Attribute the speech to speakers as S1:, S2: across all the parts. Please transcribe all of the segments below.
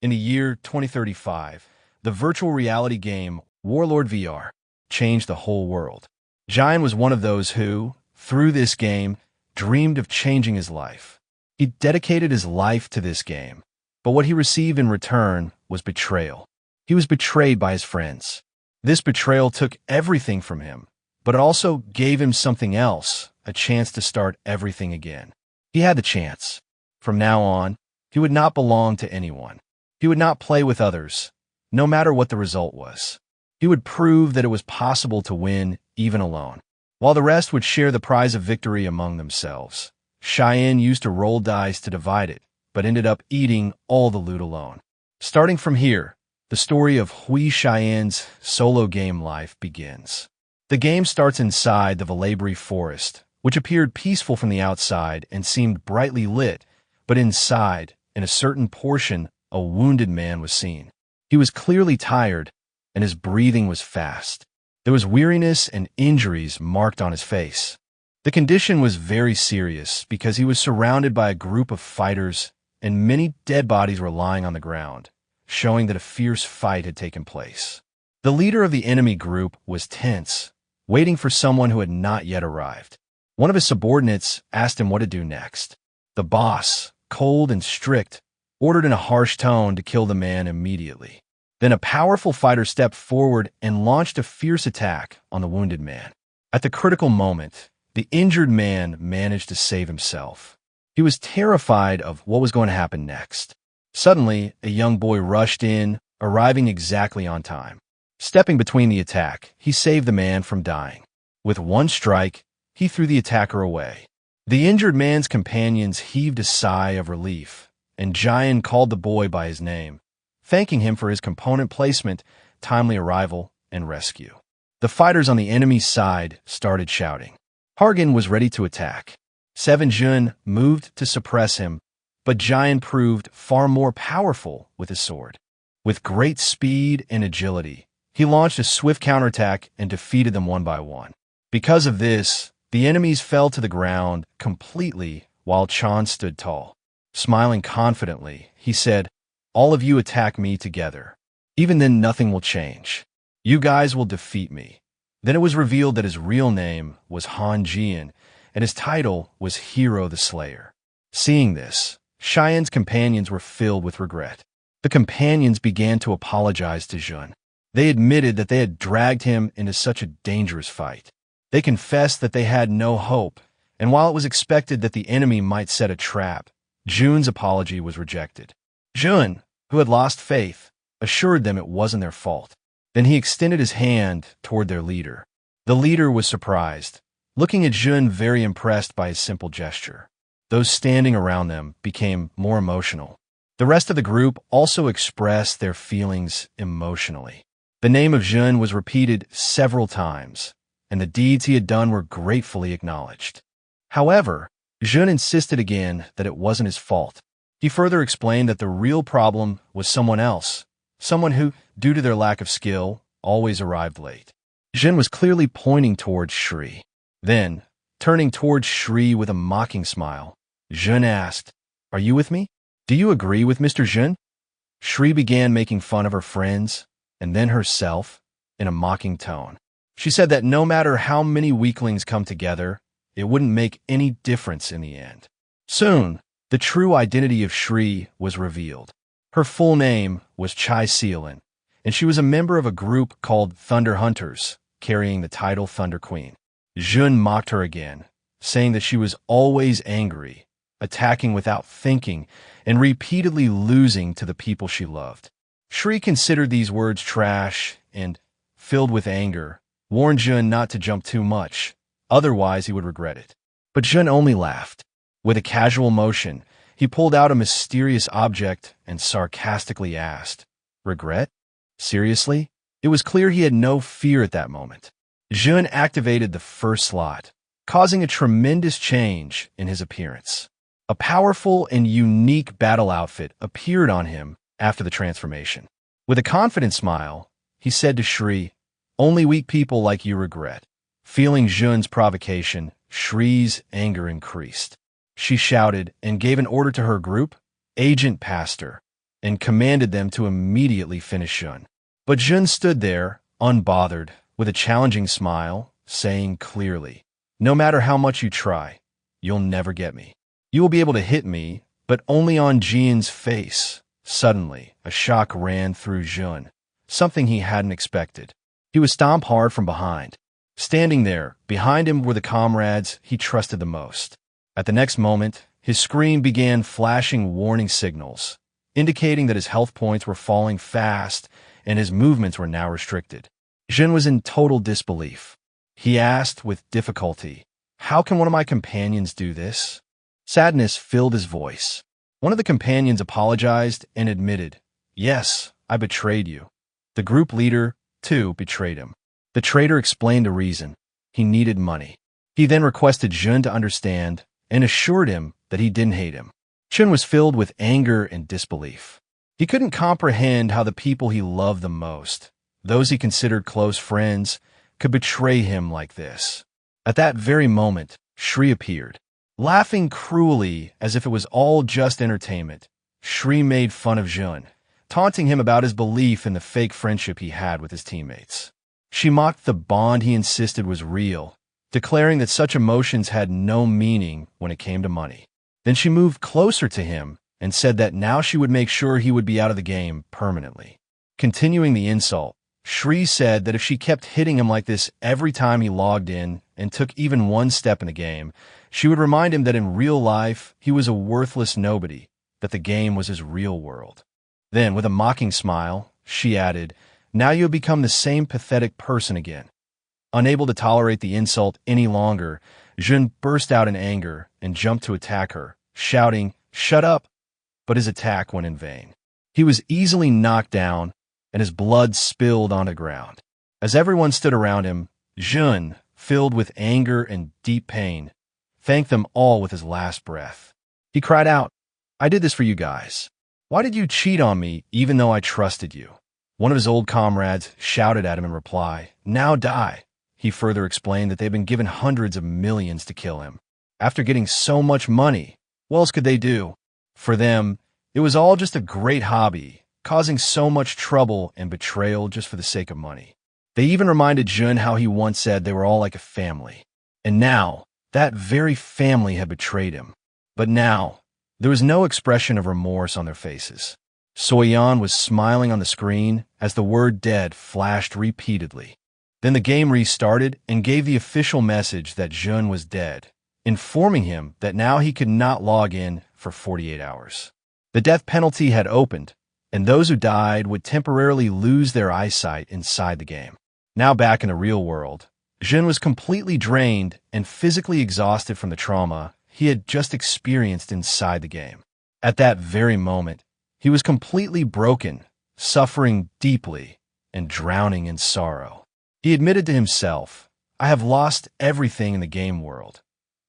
S1: In the year 2035, the virtual reality game Warlord VR changed the whole world. Jaehyun was one of those who, through this game, dreamed of changing his life. He dedicated his life to this game, but what he received in return was betrayal. He was betrayed by his friends. This betrayal took everything from him, but it also gave him something else, a chance to start everything again. He had the chance. From now on, he would not belong to anyone. He would not play with others, no matter what the result was. He would prove that it was possible to win even alone, while the rest would share the prize of victory among themselves. Jaehyun used to roll dice to divide it, but ended up eating all the loot alone. Starting from here, the story of Jaehyun's solo game life begins. The game starts inside the Valabri forest, which appeared peaceful from the outside and seemed brightly lit, but inside, in a certain portion, a wounded man was seen. He was clearly tired, and his breathing was fast. There was weariness and injuries marked on his face. The condition was very serious because he was surrounded by a group of fighters and many dead bodies were lying on the ground, showing that a fierce fight had taken place. The leader of the enemy group was tense, waiting for someone who had not yet arrived. One of his subordinates asked him what to do next. The boss, cold and strict, ordered in a harsh tone to kill the man immediately. Then a powerful fighter stepped forward and launched a fierce attack on the wounded man. At the critical moment, the injured man managed to save himself. He was terrified of what was going to happen next. Suddenly, a young boy rushed in, arriving exactly on time. Stepping between the attack, he saved the man from dying. With one strike, he threw the attacker away. The injured man's companions heaved a sigh of relief, and Jaehyun called the boy by his name, thanking him for his component placement, timely arrival, and rescue. The fighters on the enemy's side started shouting. Hargan was ready to attack. Jaehyun moved to suppress him, but Jaehyun proved far more powerful with his sword. With great speed and agility, he launched a swift counterattack and defeated them one by one. Because of this, the enemies fell to the ground completely while Chan stood tall. Smiling confidently, he said, "All of you attack me together. Even then, nothing will change. You guys will defeat me." Then it was revealed that his real name was Ahn Jaehyun, and his title was Hero the Slayer. Seeing this, Jaehyun's companions were filled with regret. The companions began to apologize to Jun. They admitted that they had dragged him into such a dangerous fight. They confessed that they had no hope, and while it was expected that the enemy might set a trap, Jun's apology was rejected. Jun, who had lost faith, assured them it wasn't their fault. Then he extended his hand toward their leader. The leader was surprised, looking at Jun very impressed by his simple gesture. Those standing around them became more emotional. The rest of the group also expressed their feelings emotionally. The name of Jun was repeated several times, and the deeds he had done were gratefully acknowledged. However, Jun insisted again that it wasn't his fault. He further explained that the real problem was someone else, someone who, due to their lack of skill, always arrived late. Jun was clearly pointing towards Shri. Then, turning towards Shri with a mocking smile, Jun asked, "Are you with me? Do you agree with Mr. Jun?" Shri began making fun of her friends, and then herself, in a mocking tone. She said that no matter how many weaklings come together, it wouldn't make any difference in the end. Soon, the true identity of Shri was revealed. Her full name was Chai Sealin, and she was a member of a group called Thunder Hunters, carrying the title Thunder Queen. Jun mocked her again, saying that she was always angry, attacking without thinking, and repeatedly losing to the people she loved. Shri considered these words trash and, filled with anger, warned Jun not to jump too much, otherwise he would regret it. But Jun only laughed. With a casual motion, he pulled out a mysterious object and sarcastically asked, "Regret? Seriously?" It was clear he had no fear at that moment. Jun activated the first slot, causing a tremendous change in his appearance. A powerful and unique battle outfit appeared on him after the transformation. With a confident smile, he said to Shri, "Only weak people like you regret." Feeling Jun's provocation, Shri's anger increased. She shouted and gave an order to her group, "Agent Pastor, and commanded them to immediately finish Jun. But Jun stood there, unbothered, with a challenging smile, saying clearly, "No matter how much you try, you'll never get me. You will be able to hit me, but only on Jian's face." Suddenly, a shock ran through Jun, something he hadn't expected. He was stomped hard from behind. Standing there, behind him were the comrades he trusted the most. At the next moment, his screen began flashing warning signals, indicating that his health points were falling fast and his movements were now restricted. Jin was in total disbelief. He asked with difficulty, "How can one of my companions do this?" Sadness filled his voice. One of the companions apologized and admitted, "Yes, I betrayed you." The group leader, too, betrayed him. The traitor explained the reason. He needed money. He then requested Jun to understand and assured him that he didn't hate him. Jun was filled with anger and disbelief. He couldn't comprehend how the people he loved the most, those he considered close friends, could betray him like this. At that very moment, Shri appeared. Laughing cruelly as if it was all just entertainment, Shri made fun of Jun, taunting him about his belief in the fake friendship he had with his teammates. She mocked the bond he insisted was real, declaring that such emotions had no meaning when it came to money. Then she moved closer to him and said that now she would make sure he would be out of the game permanently. Continuing the insult, Shri said that if she kept hitting him like this every time he logged in and took even one step in the game, she would remind him that in real life he was a worthless nobody, that the game was his real world. Then, with a mocking smile, she added, "Now you have become the same pathetic person again." Unable to tolerate the insult any longer, Jun burst out in anger and jumped to attack her, shouting, "Shut up!" But his attack went in vain. He was easily knocked down, and his blood spilled on the ground. As everyone stood around him, Jun, filled with anger and deep pain, thanked them all with his last breath. He cried out, "I did this for you guys. Why did you cheat on me even though I trusted you?" One of his old comrades shouted at him in reply, "Now die." He further explained that they'd been given hundreds of millions to kill him. After getting so much money, what else could they do? For them, it was all just a great hobby, causing so much trouble and betrayal just for the sake of money. They even reminded Jun how he once said they were all like a family. And now, that very family had betrayed him. But now, there was no expression of remorse on their faces. Soyeon was smiling on the screen as the word dead flashed repeatedly. Then the game restarted and gave the official message that Jun was dead, informing him that now he could not log in for 48 hours. The death penalty had opened, and those who died would temporarily lose their eyesight inside the game. Now back in the real world, Jun was completely drained and physically exhausted from the trauma he had just experienced inside the game. At that very moment, he was completely broken, suffering deeply, and drowning in sorrow. He admitted to himself, "I have lost everything in the game world."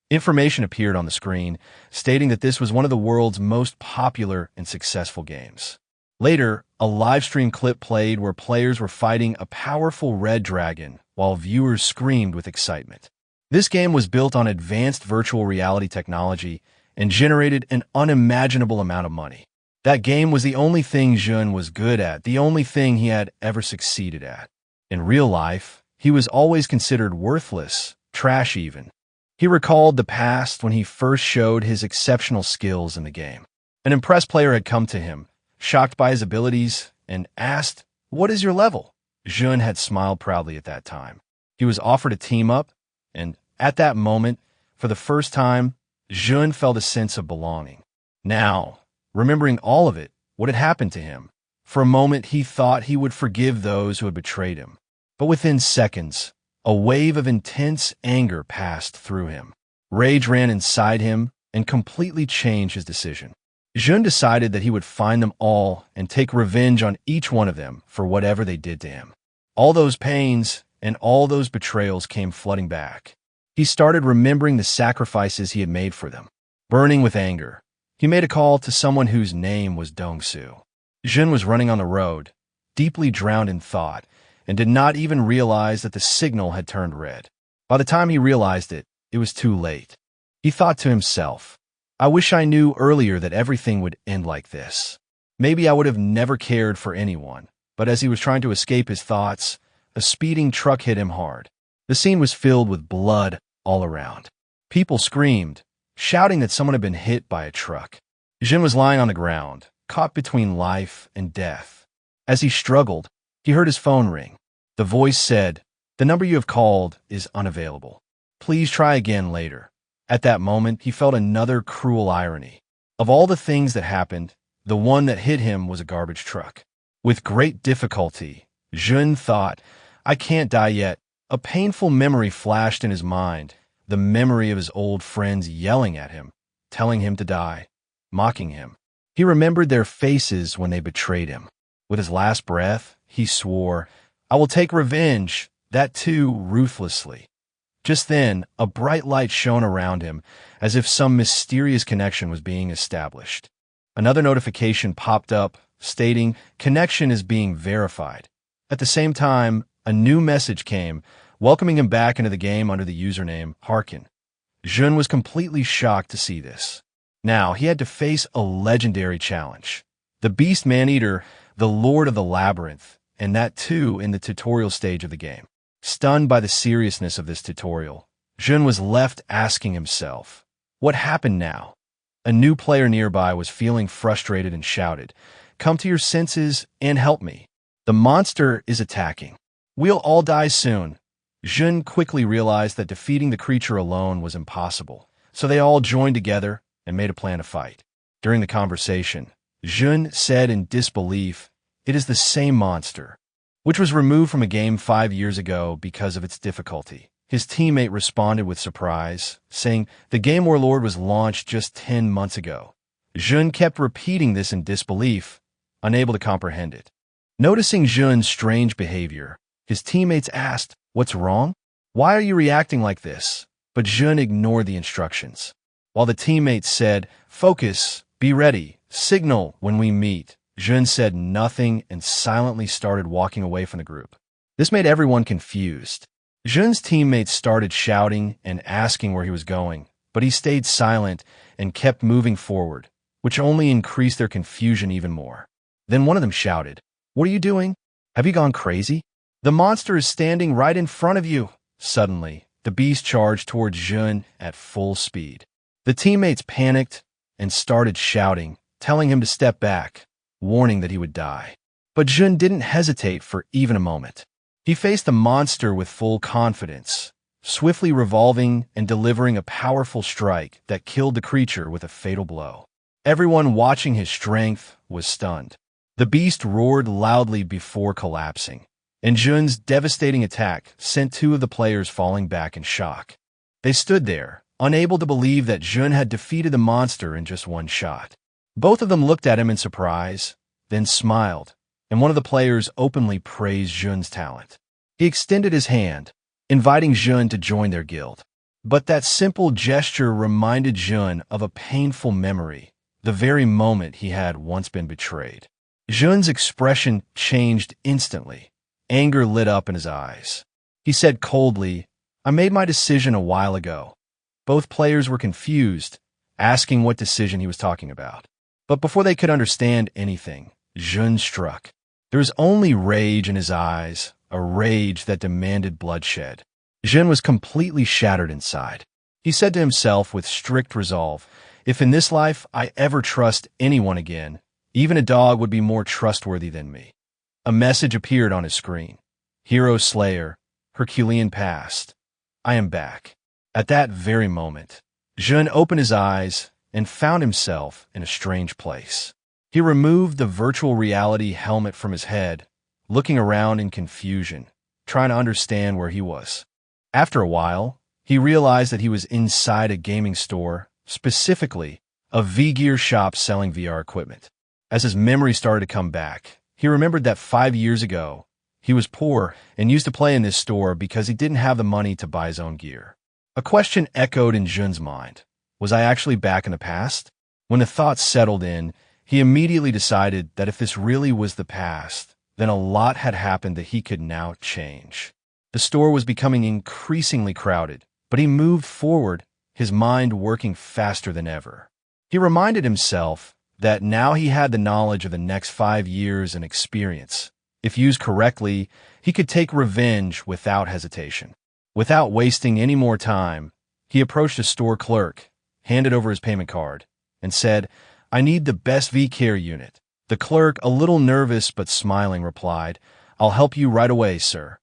S1: Information appeared on the screen, stating that this was one of the world's most popular and successful games. Later, a livestream clip played where players were fighting a powerful red dragon while viewers screamed with excitement. This game was built on advanced virtual reality technology and generated an unimaginable amount of money. That game was the only thing Jun was good at, the only thing he had ever succeeded at. In real life, he was always considered worthless, trash even. He recalled the past when he first showed his exceptional skills in the game. An impressed player had come to him, shocked by his abilities, and asked, "What is your level?" Jun had smiled proudly at that time. He was offered a team up, and at that moment, for the first time, Jun felt a sense of belonging. Now, remembering all of it, what had happened to him, for a moment he thought he would forgive those who had betrayed him. But within seconds, a wave of intense anger passed through him. Rage ran inside him and completely changed his decision. Jun decided that he would find them all and take revenge on each one of them for whatever they did to him. All those pains and all those betrayals came flooding back. He started remembering the sacrifices he had made for them. Burning with anger, he made a call to someone whose name was Dong-soo. Jun was running on the road, deeply drowned in thought, and did not even realize that the signal had turned red. By the time he realized it, it was too late. He thought to himself, "I wish I knew earlier that everything would end like this." Maybe I would have never cared for anyone. But as he was trying to escape his thoughts, a speeding truck hit him hard. The scene was filled with blood all around. People screamed, shouting that someone had been hit by a truck. Jin was lying on the ground, caught between life and death. As he struggled, he heard his phone ring. The voice said, "The number you have called is unavailable. Please try again later." At that moment, he felt another cruel irony. Of all the things that happened, the one that hit him was a garbage truck. With great difficulty, Jun thought, "I can't die yet." A painful memory flashed in his mind, the memory of his old friends yelling at him, telling him to die, mocking him. He remembered their faces when they betrayed him. With his last breath, he swore, "I will take revenge, that too ruthlessly." Just then, a bright light shone around him, as if some mysterious connection was being established. Another notification popped up, stating, "Connection is being verified." At the same time, a new message came, welcoming him back into the game under the username Harkin. Jun was completely shocked to see this. Now, he had to face a legendary challenge. The Beast Man-Eater, the Lord of the Labyrinth, and that too in the tutorial stage of the game. Stunned by the seriousness of this tutorial, Jun was left asking himself, what happened now? A new player nearby was feeling frustrated and shouted, "Come to your senses and help me. The monster is attacking. We'll all die soon." Jun quickly realized that defeating the creature alone was impossible, so they all joined together and made a plan to fight. During the conversation, Jun said in disbelief, "It is the same monster," which was removed from a game 5 years ago because of its difficulty. His teammate responded with surprise, saying the game Warlord was launched just 10 months ago. Jun kept repeating this in disbelief, unable to comprehend it. Noticing Jun's strange behavior, his teammates asked, "What's wrong? Why are you reacting like this?" But Jun ignored the instructions. While the teammates said, "Focus, be ready, signal when we meet," Jun said nothing and silently started walking away from the group. This made everyone confused. Jun's teammates started shouting and asking where he was going, but he stayed silent and kept moving forward, which only increased their confusion even more. Then one of them shouted, "What are you doing? Have you gone crazy? The monster is standing right in front of you." Suddenly, the beast charged towards Jun at full speed. The teammates panicked and started shouting, telling him to step back, warning that he would die. But Jun didn't hesitate for even a moment. He faced the monster with full confidence, swiftly revolving and delivering a powerful strike that killed the creature with a fatal blow. Everyone watching his strength was stunned. The beast roared loudly before collapsing, and Jun's devastating attack sent 2 of the players falling back in shock. They stood there, unable to believe that Jun had defeated the monster in just one shot. Both of them looked at him in surprise, then smiled, and one of the players openly praised Jun's talent. He extended his hand, inviting Jun to join their guild. But that simple gesture reminded Jun of a painful memory, the very moment he had once been betrayed. Jun's expression changed instantly. Anger lit up in his eyes. He said coldly, "I made my decision a while ago." Both players were confused, asking what decision he was talking about. But before they could understand anything, Jun struck. There was only rage in his eyes, a rage that demanded bloodshed. Jun was completely shattered inside. He said to himself with strict resolve, "If in this life I ever trust anyone again, even a dog would be more trustworthy than me." A message appeared on his screen. "Hero Slayer, Herculean Past. I am back." At that very moment, Jun opened his eyes and found himself in a strange place. He removed the virtual reality helmet from his head, looking around in confusion, trying to understand where he was. After a while, he realized that he was inside a gaming store, specifically a V-Gear shop selling VR equipment. As his memory started to come back, he remembered that 5 years ago, he was poor and used to play in this store because he didn't have the money to buy his own gear. A question echoed in Jun's mind. Was I actually back in the past? When the thoughts settled in, he immediately decided that if this really was the past, then a lot had happened that he could now change. The store was becoming increasingly crowded, but he moved forward, his mind working faster than ever. He reminded himself that now he had the knowledge of the next 5 years and experience. If used correctly, he could take revenge without hesitation. Without wasting any more time, he approached a store clerk, handed over his payment card, and said, "I need the best V-Care unit." The clerk, a little nervous but smiling, replied, "I'll help you right away, sir."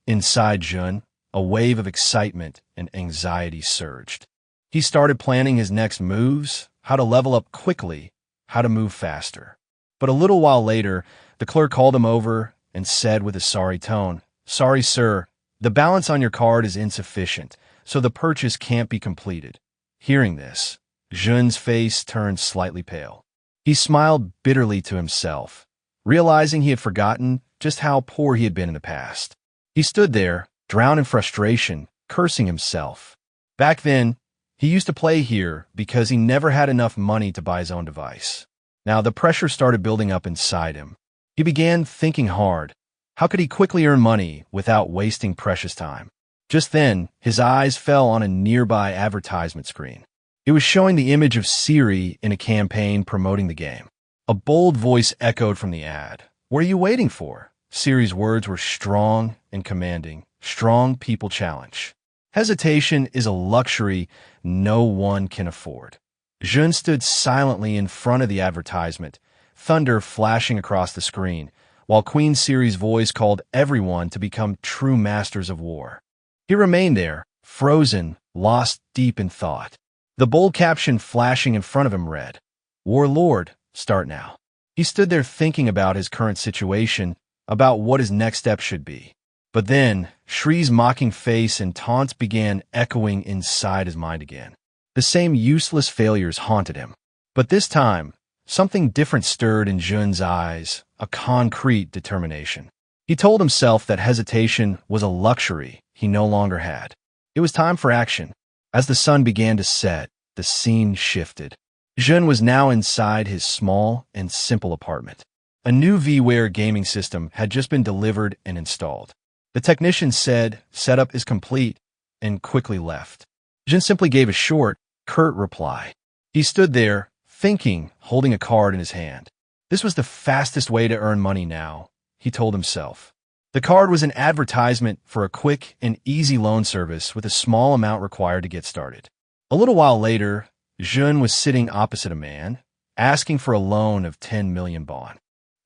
S1: Inside Jun, a wave of excitement and anxiety surged. He started planning his next moves, how to level up quickly, how to move faster. But a little while later, the clerk called him over and said with a sorry tone, "Sorry, sir, the balance on your card is insufficient, so the purchase can't be completed." Hearing this, Jun's face turned slightly pale. He smiled bitterly to himself, realizing he had forgotten just how poor he had been in the past. He stood there, drowned in frustration, cursing himself. Back then, he used to play here because he never had enough money to buy his own device. Now the pressure started building up inside him. He began thinking hard. How could he quickly earn money without wasting precious time? Just then, his eyes fell on a nearby advertisement screen. It was showing the image of Siri in a campaign promoting the game. A bold voice echoed from the ad. "What are you waiting for?" Siri's words were strong and commanding. Strong people challenge. Hesitation is a luxury no one can afford. Jun stood silently in front of the advertisement, thunder flashing across the screen, while Queen Siri's voice called everyone to become true masters of war. He remained there, frozen, lost deep in thought. The bold caption flashing in front of him read, "Warlord, start now." He stood there thinking about his current situation, about what his next step should be. But then, Shri's mocking face and taunts began echoing inside his mind again. The same useless failures haunted him. But this time, something different stirred in Jun's eyes, a concrete determination. He told himself that hesitation was a luxury he no longer had. It was time for action. As the sun began to set, the scene shifted. Jun was now inside his small and simple apartment. A new VWare gaming system had just been delivered and installed. The technician said, "Setup is complete," and quickly left. Jun simply gave a short, curt reply. He stood there, thinking, holding a card in his hand. This was the fastest way to earn money now, he told himself. The card was an advertisement for a quick and easy loan service with a small amount required to get started. A little while later, Jun was sitting opposite a man, asking for a loan of 10 million baht.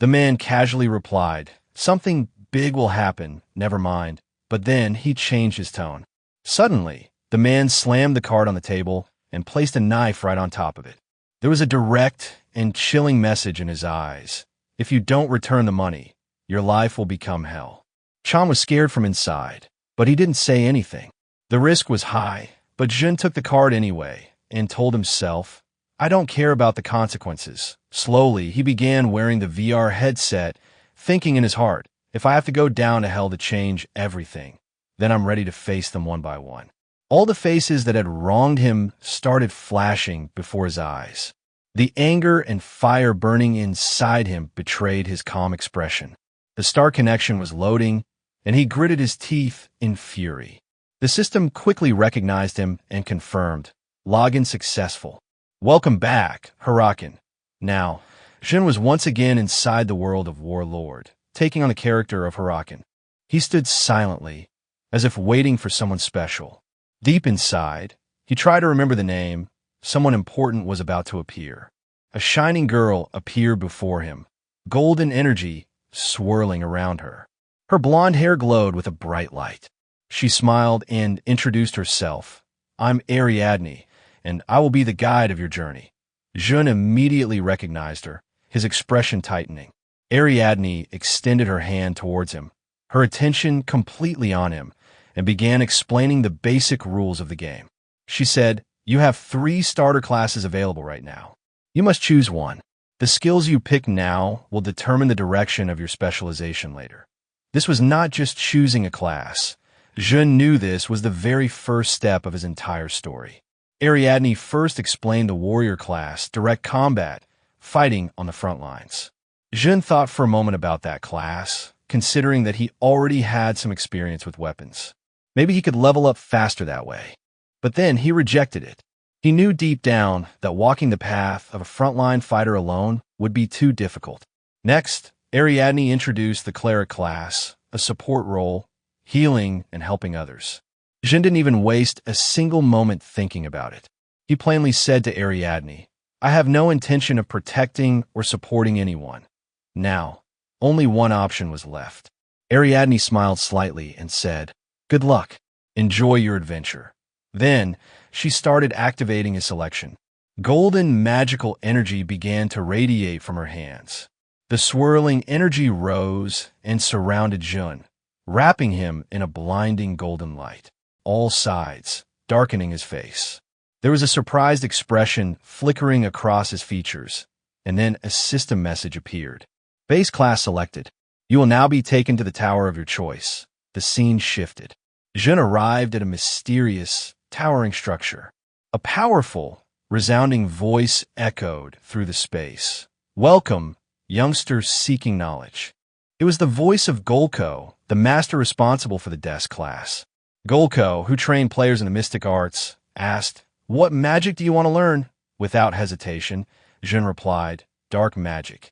S1: The man casually replied, "Something big will happen, never mind." But then he changed his tone. Suddenly, the man slammed the card on the table and placed a knife right on top of it. There was a direct and chilling message in his eyes. "If you don't return the money, your life will become hell." Chan was scared from inside, but he didn't say anything. The risk was high, but Jun took the card anyway and told himself, "I don't care about the consequences." Slowly, he began wearing the VR headset, thinking in his heart, "If I have to go down to hell to change everything, then I'm ready to face them one by one." All the faces that had wronged him started flashing before his eyes. The anger and fire burning inside him betrayed his calm expression. The star connection was loading, and he gritted his teeth in fury. The system quickly recognized him and confirmed, "Login successful. Welcome back, Hurakan." Now, Jun was once again inside the world of Warlord, taking on the character of Hurakan. He stood silently, as if waiting for someone special. Deep inside, he tried to remember the name. Someone important was about to appear. A shining girl appeared before him, golden energy swirling around her. Her blonde hair glowed with a bright light. She smiled and introduced herself. "I'm Ariadne, and I will be the guide of your journey." Jun immediately recognized her, his expression tightening. Ariadne extended her hand towards him, her attention completely on him, and began explaining the basic rules of the game. She said, "You have 3 starter classes available right now. You must choose one. The skills you pick now will determine the direction of your specialization later." This was not just choosing a class. Jun knew this was the very first step of his entire story. Ariadne first explained the warrior class, direct combat, fighting on the front lines. Jun thought for a moment about that class, considering that he already had some experience with weapons. Maybe he could level up faster that way. But then he rejected it. He knew deep down that walking the path of a frontline fighter alone would be too difficult. Next, Ariadne introduced the cleric class, a support role, healing and helping others. Jin didn't even waste a single moment thinking about it. He plainly said to Ariadne, "I have no intention of protecting or supporting anyone." Now, only one option was left. Ariadne smiled slightly and said, "Good luck. Enjoy your adventure." Then, she started activating his selection. Golden magical energy began to radiate from her hands. The swirling energy rose and surrounded Jun, wrapping him in a blinding golden light, all sides, darkening his face. There was a surprised expression flickering across his features, and then a system message appeared. Base class selected. You will now be taken to the tower of your choice. The scene shifted. Jun arrived at a mysterious, towering structure. A powerful, resounding voice echoed through the space. "Welcome, youngsters seeking knowledge." It was the voice of Golko, the master responsible for the desk class. Golko, who trained players in the mystic arts, asked, "What magic do you want to learn?" Without hesitation, Jun replied, "Dark magic."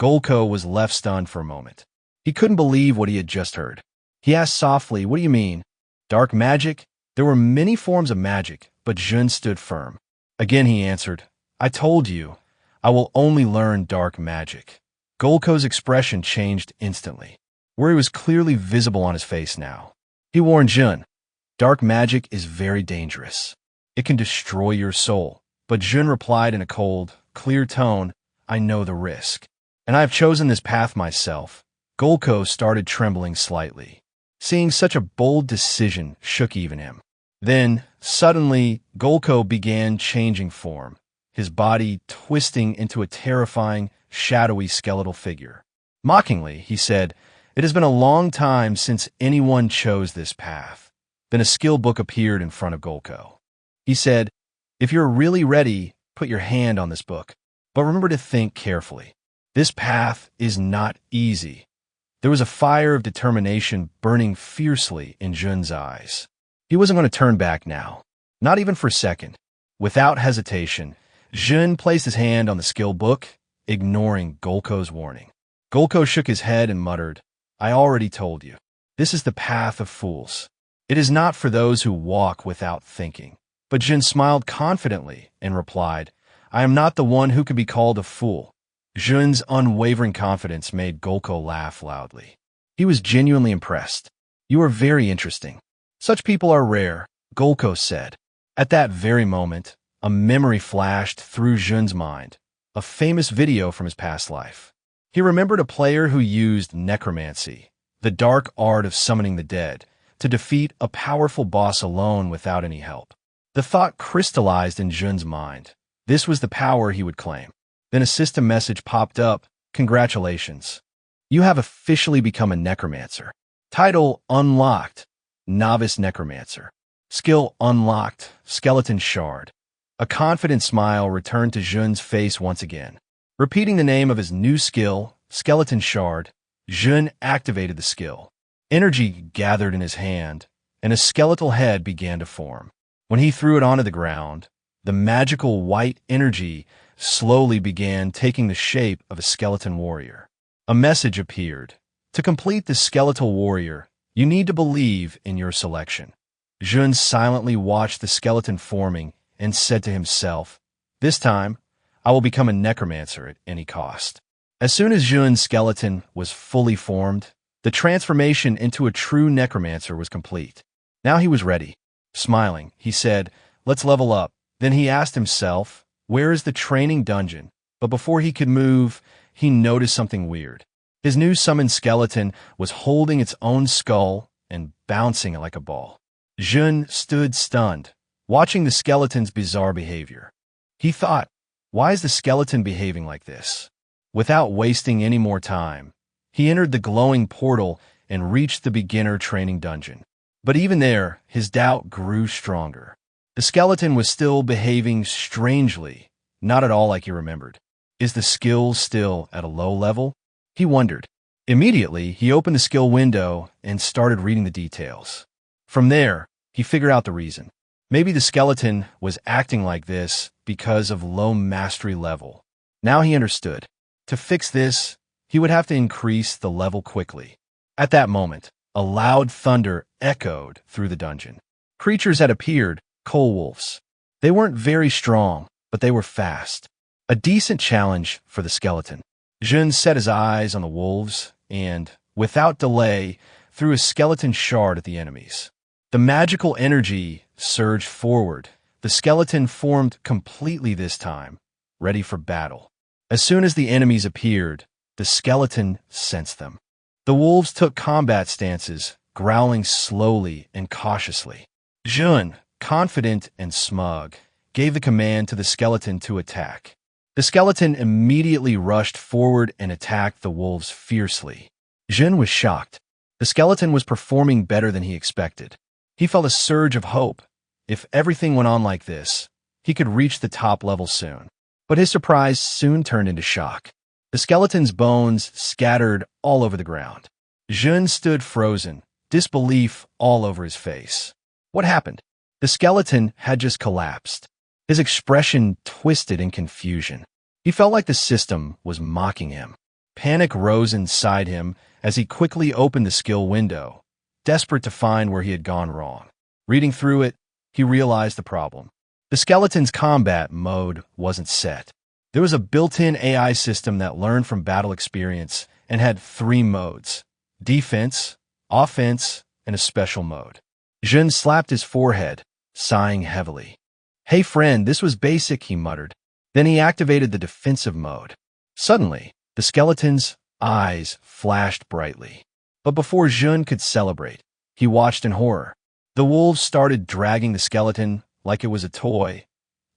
S1: Golko was left stunned for a moment. He couldn't believe what he had just heard. He asked softly, "What do you mean? Dark magic?" There were many forms of magic, but Jun stood firm. Again he answered, "I told you, I will only learn dark magic." Golko's expression changed instantly. Worry was clearly visible on his face now. He warned Jun, "Dark magic is very dangerous. It can destroy your soul." But Jun replied in a cold, clear tone, "I know the risk, and I have chosen this path myself." Golko started trembling slightly. Seeing such a bold decision shook even him. Then, suddenly, Golko began changing form, his body twisting into a terrifying, shadowy skeletal figure. Mockingly, he said, "It has been a long time since anyone chose this path." Then a skill book appeared in front of Golko. He said, "If you're really ready, put your hand on this book. But remember to think carefully. This path is not easy." There was a fire of determination burning fiercely in Jun's eyes. He wasn't going to turn back now, not even for a second. Without hesitation, Jun placed his hand on the skill book, ignoring Golko's warning. Golko shook his head and muttered, "I already told you. This is the path of fools. It is not for those who walk without thinking." But Jun smiled confidently and replied, "I am not the one who can be called a fool." Jun's unwavering confidence made Golko laugh loudly. He was genuinely impressed. "You are very interesting. Such people are rare," Golko said. At that very moment, a memory flashed through Jun's mind, a famous video from his past life. He remembered a player who used necromancy, the dark art of summoning the dead, to defeat a powerful boss alone without any help. The thought crystallized in Jun's mind. This was the power he would claim. Then a system message popped up. "Congratulations. You have officially become a necromancer. Title unlocked, Novice Necromancer. Skill unlocked, Skeleton Shard." A confident smile returned to Jun's face once again. Repeating the name of his new skill, Skeleton Shard, Jun activated the skill. Energy gathered in his hand, and a skeletal head began to form. When he threw it onto the ground, the magical white energy slowly began taking the shape of a skeleton warrior. A message appeared. To complete the skeletal warrior, you need to believe in your selection. Jun silently watched the skeleton forming and said to himself, "This time, I will become a necromancer at any cost." As soon as Jun's skeleton was fully formed, the transformation into a true necromancer was complete. Now he was ready. Smiling, he said, "Let's level up." Then he asked himself, "Where is the training dungeon?" But before he could move, he noticed something weird. His new summoned skeleton was holding its own skull and bouncing like a ball. Jun stood stunned, watching the skeleton's bizarre behavior. He thought, why is the skeleton behaving like this? Without wasting any more time, he entered the glowing portal and reached the beginner training dungeon. But even there, his doubt grew stronger. The skeleton was still behaving strangely, not at all like he remembered. Is the skill still at a low level? He wondered. Immediately, he opened the skill window and started reading the details. From there, he figured out the reason. Maybe the skeleton was acting like this because of low mastery level. Now he understood. To fix this, he would have to increase the level quickly. At that moment, a loud thunder echoed through the dungeon. Creatures had appeared, coal wolves. They weren't very strong, but they were fast. A decent challenge for the skeleton. Jun set his eyes on the wolves and, without delay, threw a skeleton shard at the enemies. The magical energy surged forward. The skeleton formed completely this time, ready for battle. As soon as the enemies appeared, the skeleton sensed them. The wolves took combat stances, growling slowly and cautiously. Jun, confident and smug, gave the command to the skeleton to attack. The skeleton immediately rushed forward and attacked the wolves fiercely. Jun was shocked. The skeleton was performing better than he expected. He felt a surge of hope. If everything went on like this, he could reach the top level soon. But his surprise soon turned into shock. The skeleton's bones scattered all over the ground. Jun stood frozen, disbelief all over his face. What happened? The skeleton had just collapsed. His expression twisted in confusion. He felt like the system was mocking him. Panic rose inside him as he quickly opened the skill window, desperate to find where he had gone wrong. Reading through it, he realized the problem. The skeleton's combat mode wasn't set. There was a built-in AI system that learned from battle experience and had 3 modes: defense, offense, and a special mode. Jun slapped his forehead, sighing heavily. "Hey friend, this was basic," he muttered. Then he activated the defensive mode. Suddenly, the skeleton's eyes flashed brightly. But before Jun could celebrate, he watched in horror. The wolves started dragging the skeleton like it was a toy,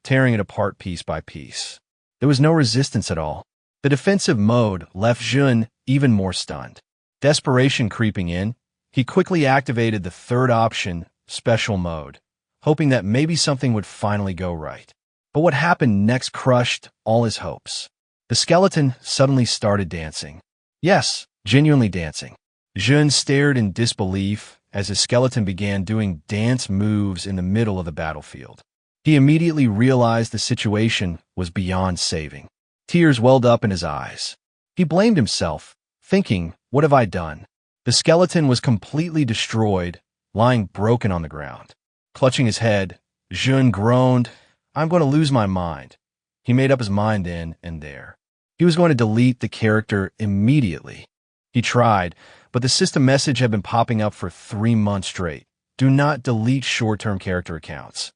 S1: tearing it apart piece by piece. There was no resistance at all. The defensive mode left Jun even more stunned. Desperation creeping in, he quickly activated the third option, special mode, hoping that maybe something would finally go right. But what happened next crushed all his hopes. The skeleton suddenly started dancing. Yes, genuinely dancing. Jun stared in disbelief as his skeleton began doing dance moves in the middle of the battlefield. He immediately realized the situation was beyond saving. Tears welled up in his eyes. He blamed himself, thinking, "What have I done?" The skeleton was completely destroyed, lying broken on the ground. Clutching his head, Jun groaned, "I'm going to lose my mind." He made up his mind then and there. He was going to delete the character immediately. He tried, but the system message had been popping up for 3 months straight. Do not delete short-term character accounts.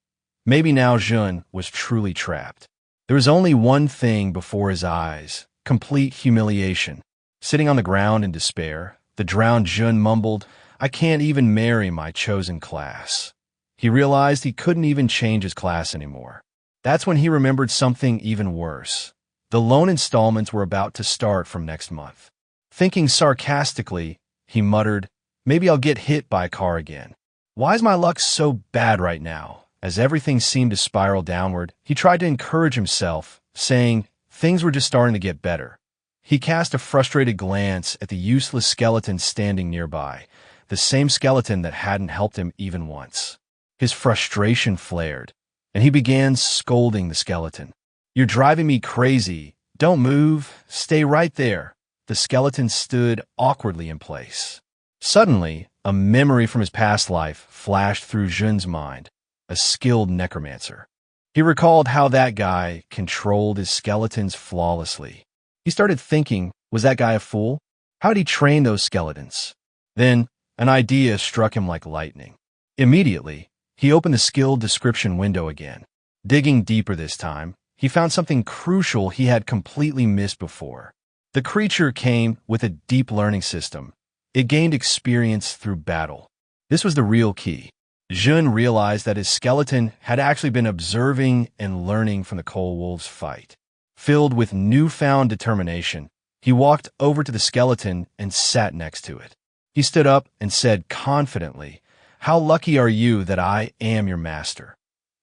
S1: Maybe now Jun was truly trapped. There was only one thing before his eyes: complete humiliation. Sitting on the ground in despair, the drowned Jun mumbled, "I can't even marry my chosen class." He realized he couldn't even change his class anymore. That's when he remembered something even worse. The loan installments were about to start from next month. Thinking sarcastically, he muttered, "Maybe I'll get hit by a car again. Why is my luck so bad right now?" As everything seemed to spiral downward, he tried to encourage himself, saying things were just starting to get better. He cast a frustrated glance at the useless skeleton standing nearby, the same skeleton that hadn't helped him even once. His frustration flared, and he began scolding the skeleton. "You're driving me crazy. Don't move. Stay right there." The skeleton stood awkwardly in place. Suddenly, a memory from his past life flashed through Jun's mind: a skilled necromancer. He recalled how that guy controlled his skeletons flawlessly. He started thinking, was that guy a fool? How did he train those skeletons? Then, an idea struck him like lightning. Immediately, he opened the skill description window again. Digging deeper this time, he found something crucial he had completely missed before. The creature came with a deep learning system. It gained experience through battle. This was the real key. Jun realized that his skeleton had actually been observing and learning from the Coal Wolves' fight. Filled with newfound determination, he walked over to the skeleton and sat next to it. He stood up and said confidently, "How lucky are you that I am your master?"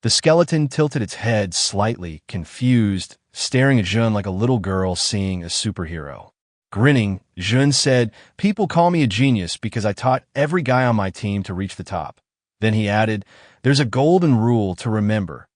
S1: The skeleton tilted its head slightly, confused, staring at Jun like a little girl seeing a superhero. Grinning, Jun said, "People call me a genius because I taught every guy on my team to reach the top. Then he added, "There's a golden rule to remember.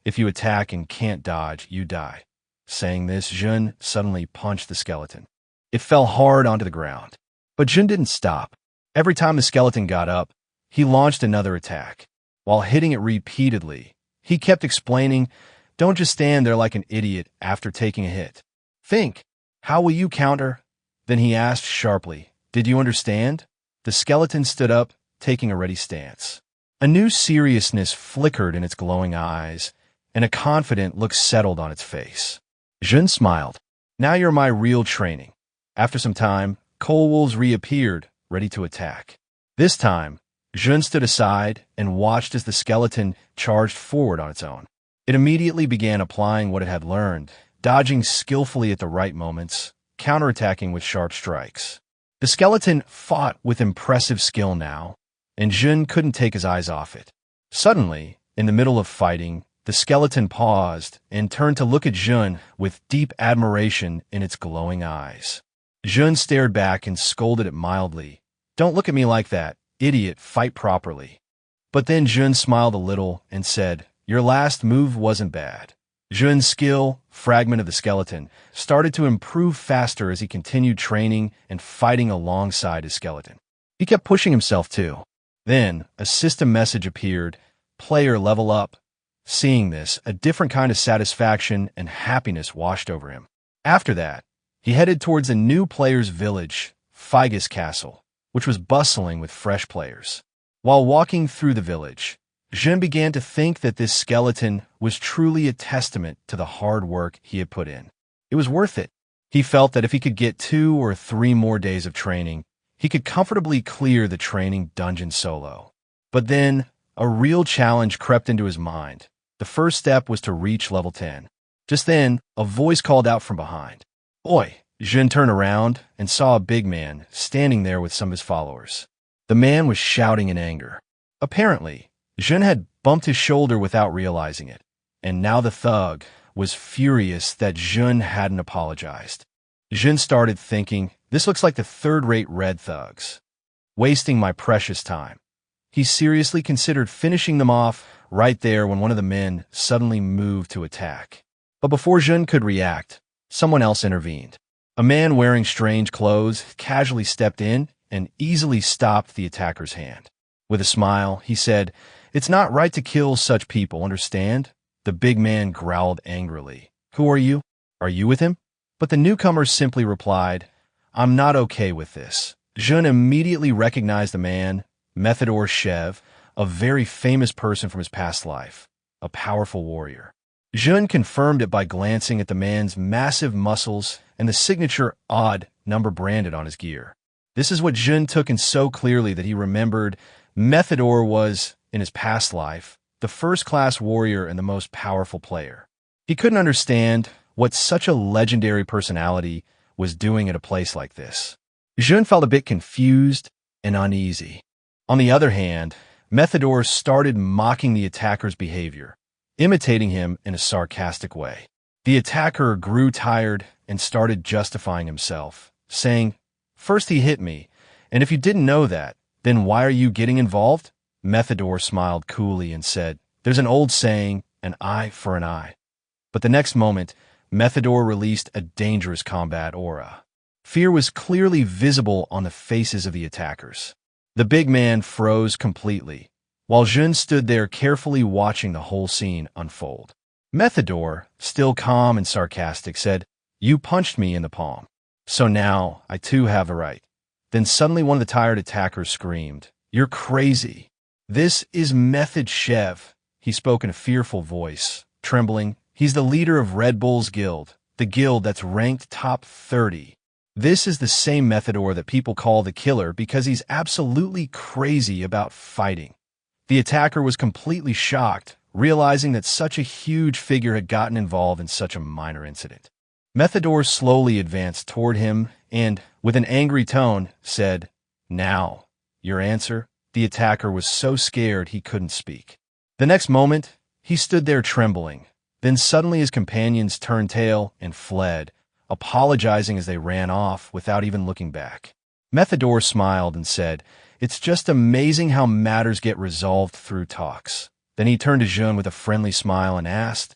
S1: If you attack and can't dodge, you die." Saying this, Jun suddenly punched the skeleton. It fell hard onto the ground. But Jun didn't stop. Every time the skeleton got up, he launched another attack. While hitting it repeatedly, he kept explaining, "Don't just stand there like an idiot after taking a hit. Think, how will you counter?" Then he asked sharply, "Did you understand?" The skeleton stood up, taking a ready stance. A new seriousness flickered in its glowing eyes, and a confident look settled on its face. Jun smiled. "Now you're my real training." After some time, coal wolves reappeared, ready to attack. This time, Jun stood aside and watched as the skeleton charged forward on its own. It immediately began applying what it had learned, dodging skillfully at the right moments, counterattacking with sharp strikes. The skeleton fought with impressive skill now, and Jun couldn't take his eyes off it. Suddenly, in the middle of fighting, the skeleton paused and turned to look at Jun with deep admiration in its glowing eyes. Jun stared back and scolded it mildly. "Don't look at me like that, idiot, fight properly." But then Jun smiled a little and said, "Your last move wasn't bad." Jun's skill, fragment of the skeleton, started to improve faster as he continued training and fighting alongside his skeleton. He kept pushing himself too. Then, a system message appeared, "Player level up." Seeing this, a different kind of satisfaction and happiness washed over him. After that, he headed towards a new player's village, Figus Castle, which was bustling with fresh players. While walking through the village, Jun began to think that this skeleton was truly a testament to the hard work he had put in. It was worth it. He felt that if he could get 2 or 3 more days of training, he could comfortably clear the training dungeon solo. But then, a real challenge crept into his mind. The first step was to reach level 10. Just then, a voice called out from behind. "Oi!" Jun turned around and saw a big man standing there with some of his followers. The man was shouting in anger. Apparently, Jun had bumped his shoulder without realizing it, and now the thug was furious that Jun hadn't apologized. Jun started thinking, "This looks like the third-rate red thugs, wasting my precious time." He seriously considered finishing them off right there when one of the men suddenly moved to attack. But before Jun could react, someone else intervened. A man wearing strange clothes casually stepped in and easily stopped the attacker's hand. With a smile, he said, "It's not right to kill such people, understand?" The big man growled angrily. "Who are you? Are you with him?" But the newcomer simply replied, "I'm not okay with this." Jun immediately recognized the man, Methador Shev, a very famous person from his past life, a powerful warrior. Jun confirmed it by glancing at the man's massive muscles and the signature odd number branded on his gear. This is what Jun took in so clearly that he remembered Methador was, in his past life, the first-class warrior and the most powerful player. He couldn't understand what such a legendary personality was doing at a place like this. Jun felt a bit confused and uneasy. On the other hand, Methador started mocking the attacker's behavior, imitating him in a sarcastic way. The attacker grew tired and started justifying himself, saying, "First he hit me, and if you didn't know that, then why are you getting involved?" Methador smiled coolly and said, "There's an old saying, an eye for an eye." But the next moment, Methador released a dangerous combat aura. Fear was clearly visible on the faces of the attackers. The big man froze completely, while Jun stood there carefully watching the whole scene unfold. Methador, still calm and sarcastic, said, "You punched me in the palm, so now I too have a right." Then suddenly one of the tired attackers screamed, "You're crazy." "This is Method Shev," he spoke in a fearful voice, trembling. "He's the leader of Red Bull's guild, the guild that's ranked top 30. This is the same Methador that people call the killer because he's absolutely crazy about fighting." The attacker was completely shocked, realizing that such a huge figure had gotten involved in such a minor incident. Methador slowly advanced toward him and, with an angry tone, said, "Now, your answer?" The attacker was so scared he couldn't speak. The next moment, he stood there trembling. Then suddenly his companions turned tail and fled, apologizing as they ran off without even looking back. Methador smiled and said, It's just amazing how matters get resolved through talks. Then he turned to Jun with a friendly smile and asked,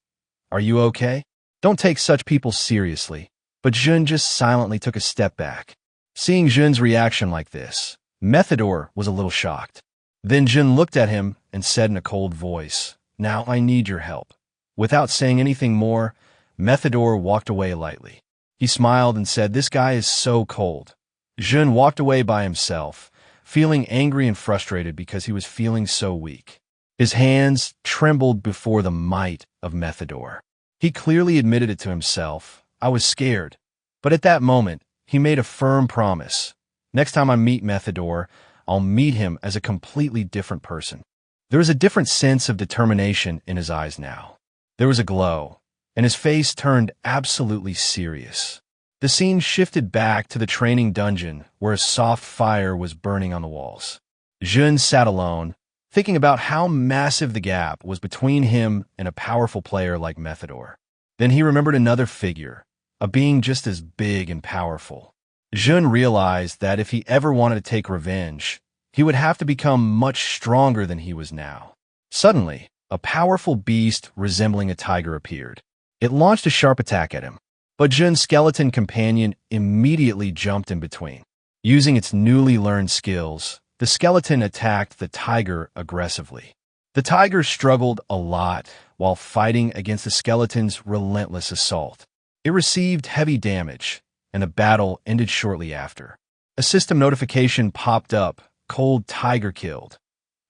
S1: "Are you okay? Don't take such people seriously." But Jun just silently took a step back. Seeing Jun's reaction like this, Methador was a little shocked. Then Jun looked at him and said in a cold voice, "Now I need your help." Without saying anything more, Methador walked away lightly. He smiled and said, "This guy is so cold." Jun walked away by himself, feeling angry and frustrated because he was feeling so weak. His hands trembled before the might of Methador. He clearly admitted it to himself. "I was scared." But at that moment, he made a firm promise. "Next time I meet Methador, I'll meet him as a completely different person." There was a different sense of determination in his eyes now. There was a glow, and his face turned absolutely serious. The scene shifted back to the training dungeon where a soft fire was burning on the walls. Jun sat alone, thinking about how massive the gap was between him and a powerful player like Methador. Then he remembered another figure, a being just as big and powerful. Jun realized that if he ever wanted to take revenge, he would have to become much stronger than he was now. Suddenly, a powerful beast resembling a tiger appeared. It launched a sharp attack at him, but Jun's skeleton companion immediately jumped in between. Using its newly learned skills, the skeleton attacked the tiger aggressively. The tiger struggled a lot while fighting against the skeleton's relentless assault. It received heavy damage, and the battle ended shortly after. A system notification popped up, "Cold Tiger killed."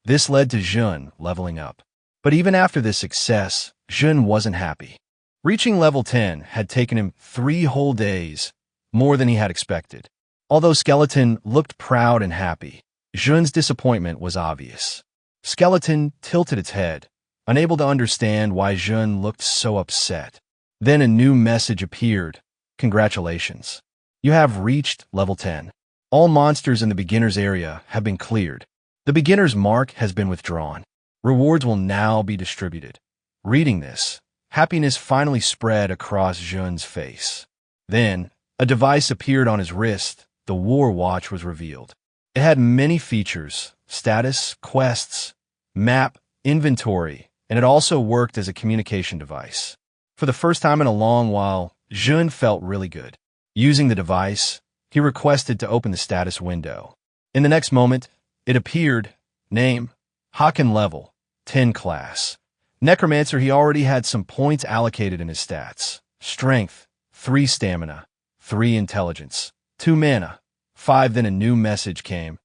S1: This led to Jun leveling up. But even after this success, Jun wasn't happy. Reaching level 10 had taken him 3 whole days, more than he had expected. Although Skeleton looked proud and happy, Jun's disappointment was obvious. Skeleton tilted its head, unable to understand why Jun looked so upset. Then a new message appeared. "Congratulations. You have reached level 10. All monsters in the beginner's area have been cleared. The beginner's mark has been withdrawn. Rewards will now be distributed." Reading this, happiness finally spread across Jun's face. Then, a device appeared on his wrist. The War Watch was revealed. It had many features: status, quests, map, inventory, and it also worked as a communication device. For the first time in a long while, Jun felt really good. Using the device, he requested to open the status window. In the next moment, it appeared: name, Haken level, 10 class. Necromancer. He already had some points allocated in his stats. Strength, 3 stamina, 3 intelligence, 2 mana, 5. Then a new message came: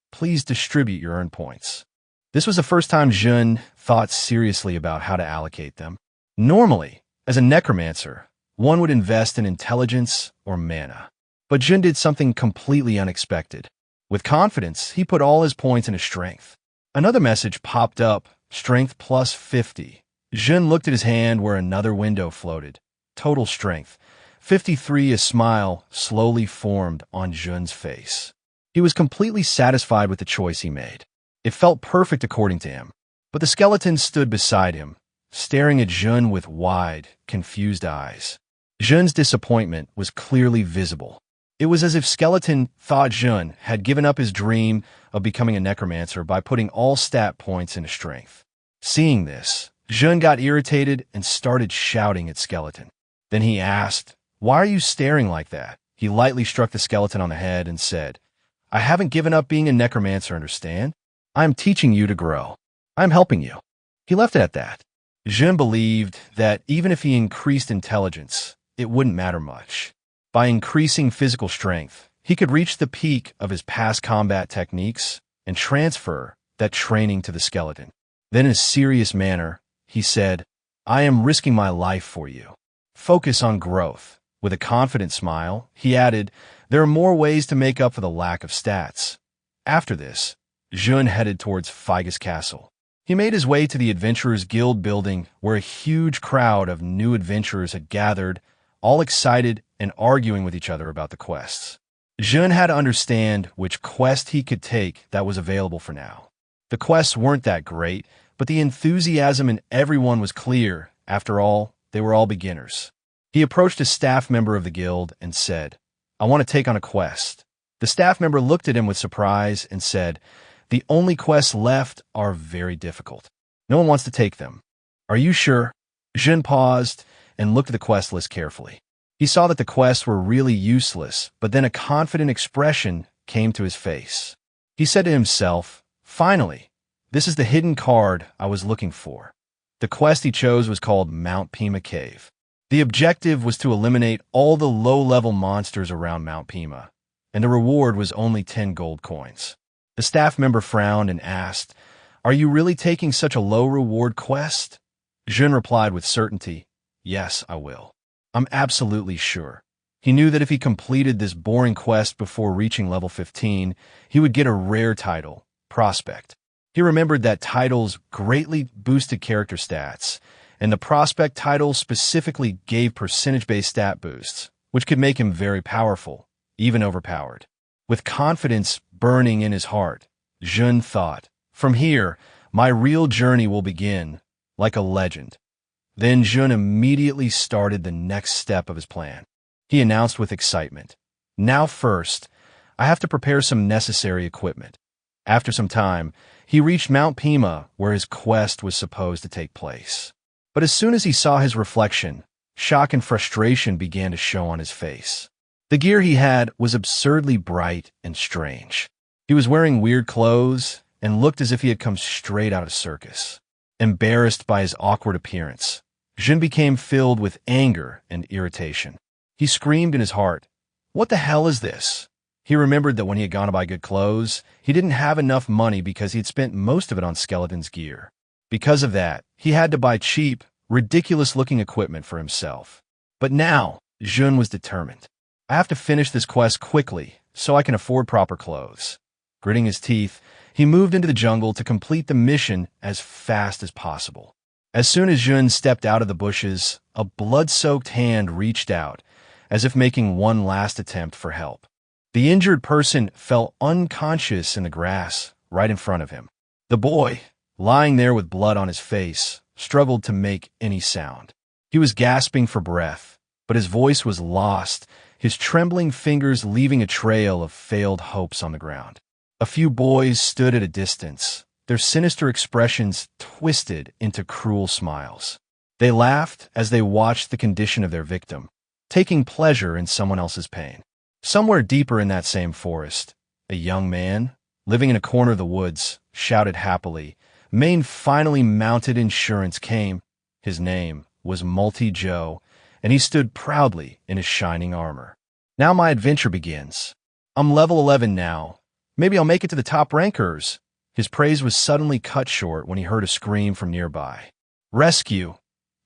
S1: "Please distribute your earned points." This was the first time Jun thought seriously about how to allocate them. Normally, as a necromancer, one would invest in intelligence or mana. But Jun did something completely unexpected. With confidence, he put all his points into strength. Another message popped up: strength plus 50. Jun looked at his hand where another window floated. Total strength, 53. A smile slowly formed on Jun's face. He was completely satisfied with the choice he made. It felt perfect according to him. But the skeleton stood beside him, staring at Jun with wide, confused eyes. Jun's disappointment was clearly visible. It was as if Skeleton thought Jun had given up his dream of becoming a necromancer by putting all stat points into strength. Seeing this, Jun got irritated and started shouting at Skeleton. Then he asked, "Why are you staring like that?" He lightly struck the skeleton on the head and said, "I haven't given up being a necromancer, understand? I'm teaching you to grow. I'm helping you." He left it at that. Jun believed that even if he increased intelligence, it wouldn't matter much. By increasing physical strength, he could reach the peak of his past combat techniques and transfer that training to the skeleton. Then in a serious manner, he said, "I am risking my life for you. Focus on growth." With a confident smile, he added, "There are more ways to make up for the lack of stats." After this, Jun headed towards Figus Castle. He made his way to the Adventurers Guild building where a huge crowd of new adventurers had gathered, all excited and arguing with each other about the quests. Jun had to understand which quest he could take that was available for now. The quests weren't that great, but the enthusiasm in everyone was clear. After all, they were all beginners. He approached a staff member of the guild and said, "I want to take on a quest." The staff member looked at him with surprise and said, The only quests left are very difficult. No one wants to take them. Are you sure? Jin paused and looked at the quest list carefully. He saw that the quests were really useless, but then a confident expression came to his face. He said to himself, "Finally, this is the hidden card I was looking for." The quest he chose was called Mount Bima Cave. The objective was to eliminate all the low-level monsters around Mount Bima, and the reward was only 10 gold coins. The staff member frowned and asked, "Are you really taking such a low-reward quest?" Jun replied with certainty, "Yes, I will. I'm absolutely sure." He knew that if he completed this boring quest before reaching level 15, he would get a rare title, Prospect. He remembered that titles greatly boosted character stats, and the Prospect title specifically gave percentage-based stat boosts, which could make him very powerful, even overpowered. With confidence burning in his heart, Jun thought, "From here, my real journey will begin, like a legend." Then Jun immediately started the next step of his plan. He announced with excitement, "Now first, I have to prepare some necessary equipment." After some time, he reached Mount Bima, where his quest was supposed to take place. But as soon as he saw his reflection, shock and frustration began to show on his face. The gear he had was absurdly bright and strange. He was wearing weird clothes and looked as if he had come straight out of a circus. Embarrassed by his awkward appearance, Jin became filled with anger and irritation. He screamed in his heart, "What the hell is this?" He remembered that when he had gone to buy good clothes, he didn't have enough money because he had spent most of it on Skeleton's gear. Because of that, he had to buy cheap, ridiculous-looking equipment for himself. But now, Jun was determined. "I have to finish this quest quickly so I can afford proper clothes." Gritting his teeth, he moved into the jungle to complete the mission as fast as possible. As soon as Jun stepped out of the bushes, a blood-soaked hand reached out, as if making one last attempt for help. The injured person fell unconscious in the grass right in front of him. The boy, lying there with blood on his face, struggled to make any sound. He was gasping for breath, but his voice was lost, his trembling fingers leaving a trail of failed hopes on the ground. A few boys stood at a distance, their sinister expressions twisted into cruel smiles. They laughed as they watched the condition of their victim, taking pleasure in someone else's pain. Somewhere deeper in that same forest, a young man, living in a corner of the woods, shouted happily. Maine finally mounted insurance came. His name was Multi-Joe, and he stood proudly in his shining armor. "Now my adventure begins. I'm level 11 now. Maybe I'll make it to the top rankers." His praise was suddenly cut short when he heard a scream from nearby. "Rescue!"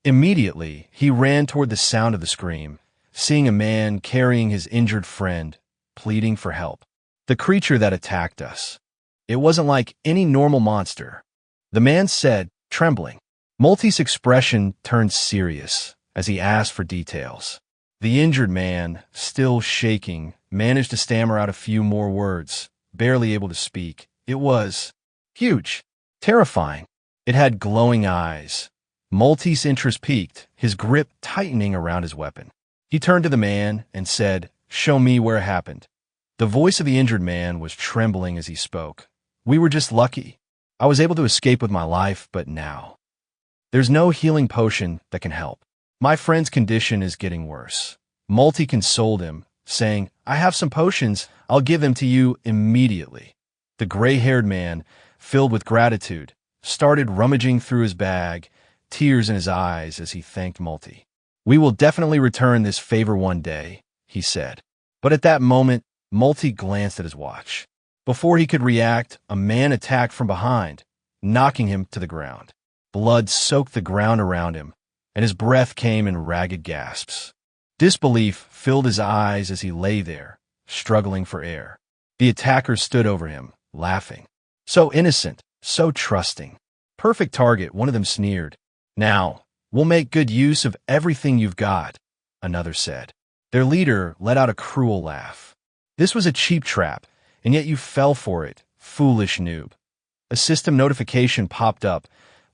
S1: Immediately, he ran toward the sound of the scream, seeing a man carrying his injured friend, pleading for help. "The creature that attacked us. It wasn't like any normal monster," the man said, trembling. Multi's expression turned serious as he asked for details. The injured man, still shaking, managed to stammer out a few more words, barely able to speak. "It was huge, terrifying. It had glowing eyes." Multi's interest peaked, his grip tightening around his weapon. He turned to the man and said, "Show me where it happened." The voice of the injured man was trembling as he spoke. "We were just lucky. I was able to escape with my life, but now there's no healing potion that can help. My friend's condition is getting worse." Multi consoled him, saying, "I have some potions. I'll give them to you immediately." The gray-haired man, filled with gratitude, started rummaging through his bag, tears in his eyes as he thanked Multi. "We will definitely return this favor one day," he said. But at that moment, Multi glanced at his watch. Before he could react, a man attacked from behind, knocking him to the ground. Blood soaked the ground around him, and his breath came in ragged gasps. Disbelief filled his eyes as he lay there, struggling for air. The attacker stood over him, laughing. "So innocent, so trusting. Perfect target," one of them sneered. "Now, we'll make good use of everything you've got," another said. Their leader let out a cruel laugh. "This was a cheap trap, and yet you fell for it, foolish noob." A system notification popped up.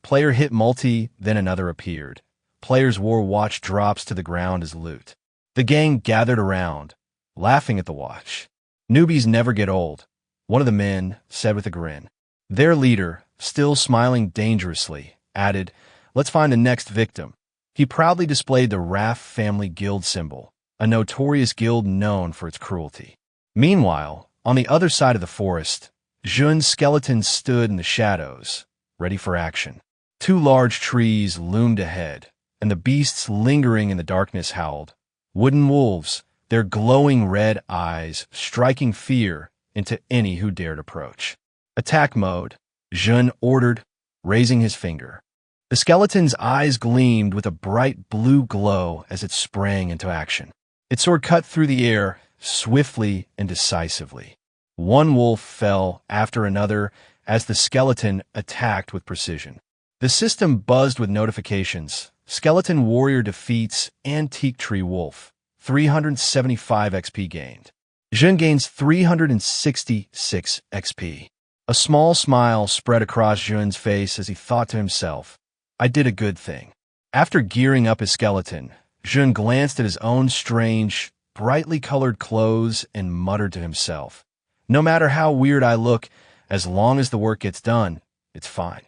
S1: Player hit Multi, then another appeared. Players wore watch drops to the ground as loot. The gang gathered around, laughing at the watch. "Newbies never get old," one of the men said with a grin. Their leader, still smiling dangerously, added, "Let's find the next victim." He proudly displayed the Raff family guild symbol, a notorious guild known for its cruelty. Meanwhile, on the other side of the forest, Jun's skeleton stood in the shadows, ready for action. Two large trees loomed ahead, and the beasts lingering in the darkness howled. Wooden wolves, their glowing red eyes striking fear into any who dared approach. "Attack mode," Jun ordered, raising his finger. The skeleton's eyes gleamed with a bright blue glow as it sprang into action. Its sword cut through the air, swiftly and decisively. One wolf fell after another as the skeleton attacked with precision. The system buzzed with notifications. Skeleton warrior defeats antique tree wolf. 375 XP gained. Jun gains 366 XP. A small smile spread across Jun's face as he thought to himself, "I did a good thing." After gearing up his skeleton, Jun glanced at his own strange, brightly colored clothes and muttered to himself, "No matter how weird I look, as long as the work gets done, it's fine."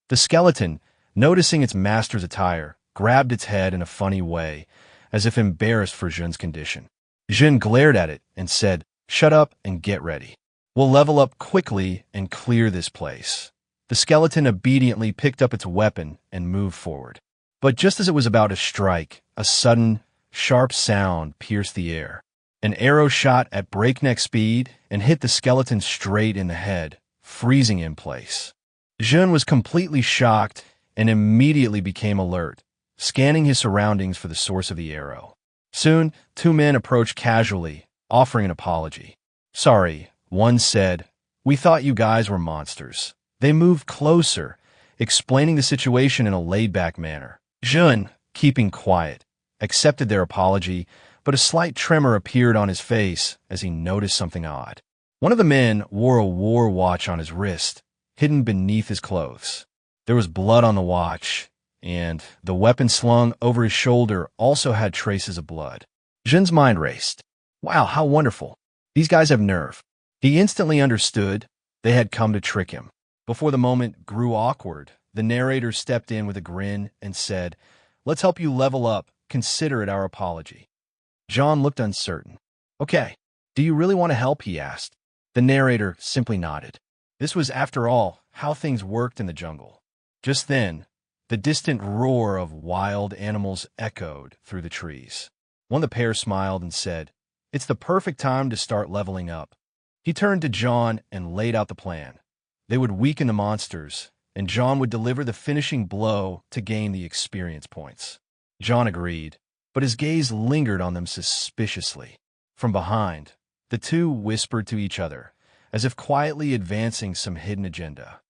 S1: The skeleton, noticing its master's attire, grabbed its head in a funny way, as if embarrassed for Jun's condition. Jun glared at it and said, "Shut up and get ready. We'll level up quickly and clear this place." The skeleton obediently picked up its weapon and moved forward. But just as it was about to strike, a sudden, sharp sound pierced the air. An arrow shot at breakneck speed and hit the skeleton straight in the head, freezing in place. Jun was completely shocked and immediately became alert, scanning his surroundings for the source of the arrow. Soon, two men approached casually, offering an apology. "Sorry," one said. "We thought you guys were monsters." They moved closer, explaining the situation in a laid-back manner. Jun, keeping quiet, accepted their apology, but a slight tremor appeared on his face as he noticed something odd. One of the men wore a war watch on his wrist, hidden beneath his clothes. There was blood on the watch, and the weapon slung over his shoulder also had traces of blood. Jun's mind raced. Wow, how wonderful. These guys have nerve. He instantly understood they had come to trick him. Before the moment grew awkward, the narrator stepped in with a grin and said, "Let's help you level up. Consider it our apology." John looked uncertain. "Okay, do you really want to help?" he asked. The narrator simply nodded. This was, after all, how things worked in the jungle. Just then, the distant roar of wild animals echoed through the trees. One of the pair smiled and said, "It's the perfect time to start leveling up." He turned to John and laid out the plan. They would weaken the monsters, and John would deliver the finishing blow to gain the experience points. John agreed, but his gaze lingered on them suspiciously. From behind, the two whispered to each other, as if quietly advancing some hidden agenda.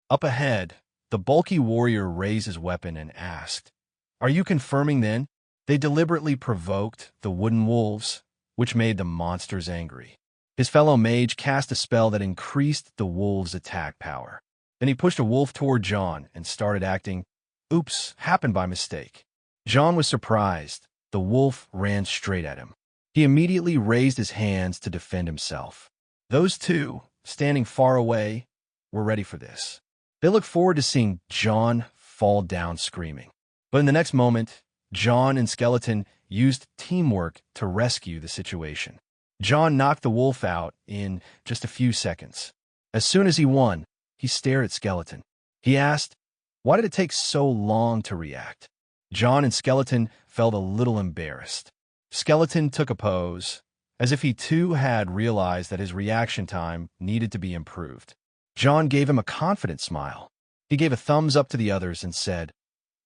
S1: Up ahead, the bulky warrior raised his weapon and asked, "Are you confirming then?" They deliberately provoked the wooden wolves, which made the monsters angry. His fellow mage cast a spell that increased the wolves' attack power. Then he pushed a wolf toward John and started acting, "Oops, happened by mistake." John was surprised. The wolf ran straight at him. He immediately raised his hands to defend himself. Those two, standing far away, were ready for this. They looked forward to seeing John fall down screaming. But in the next moment, John and Skeleton used teamwork to rescue the situation. John knocked the wolf out in just a few seconds. As soon as he won, he stared at Skeleton. He asked, "Why did it take so long to react?" John and Skeleton felt a little embarrassed. Skeleton took a pose, as if he too had realized that his reaction time needed to be improved. John gave him a confident smile. He gave a thumbs up to the others and said,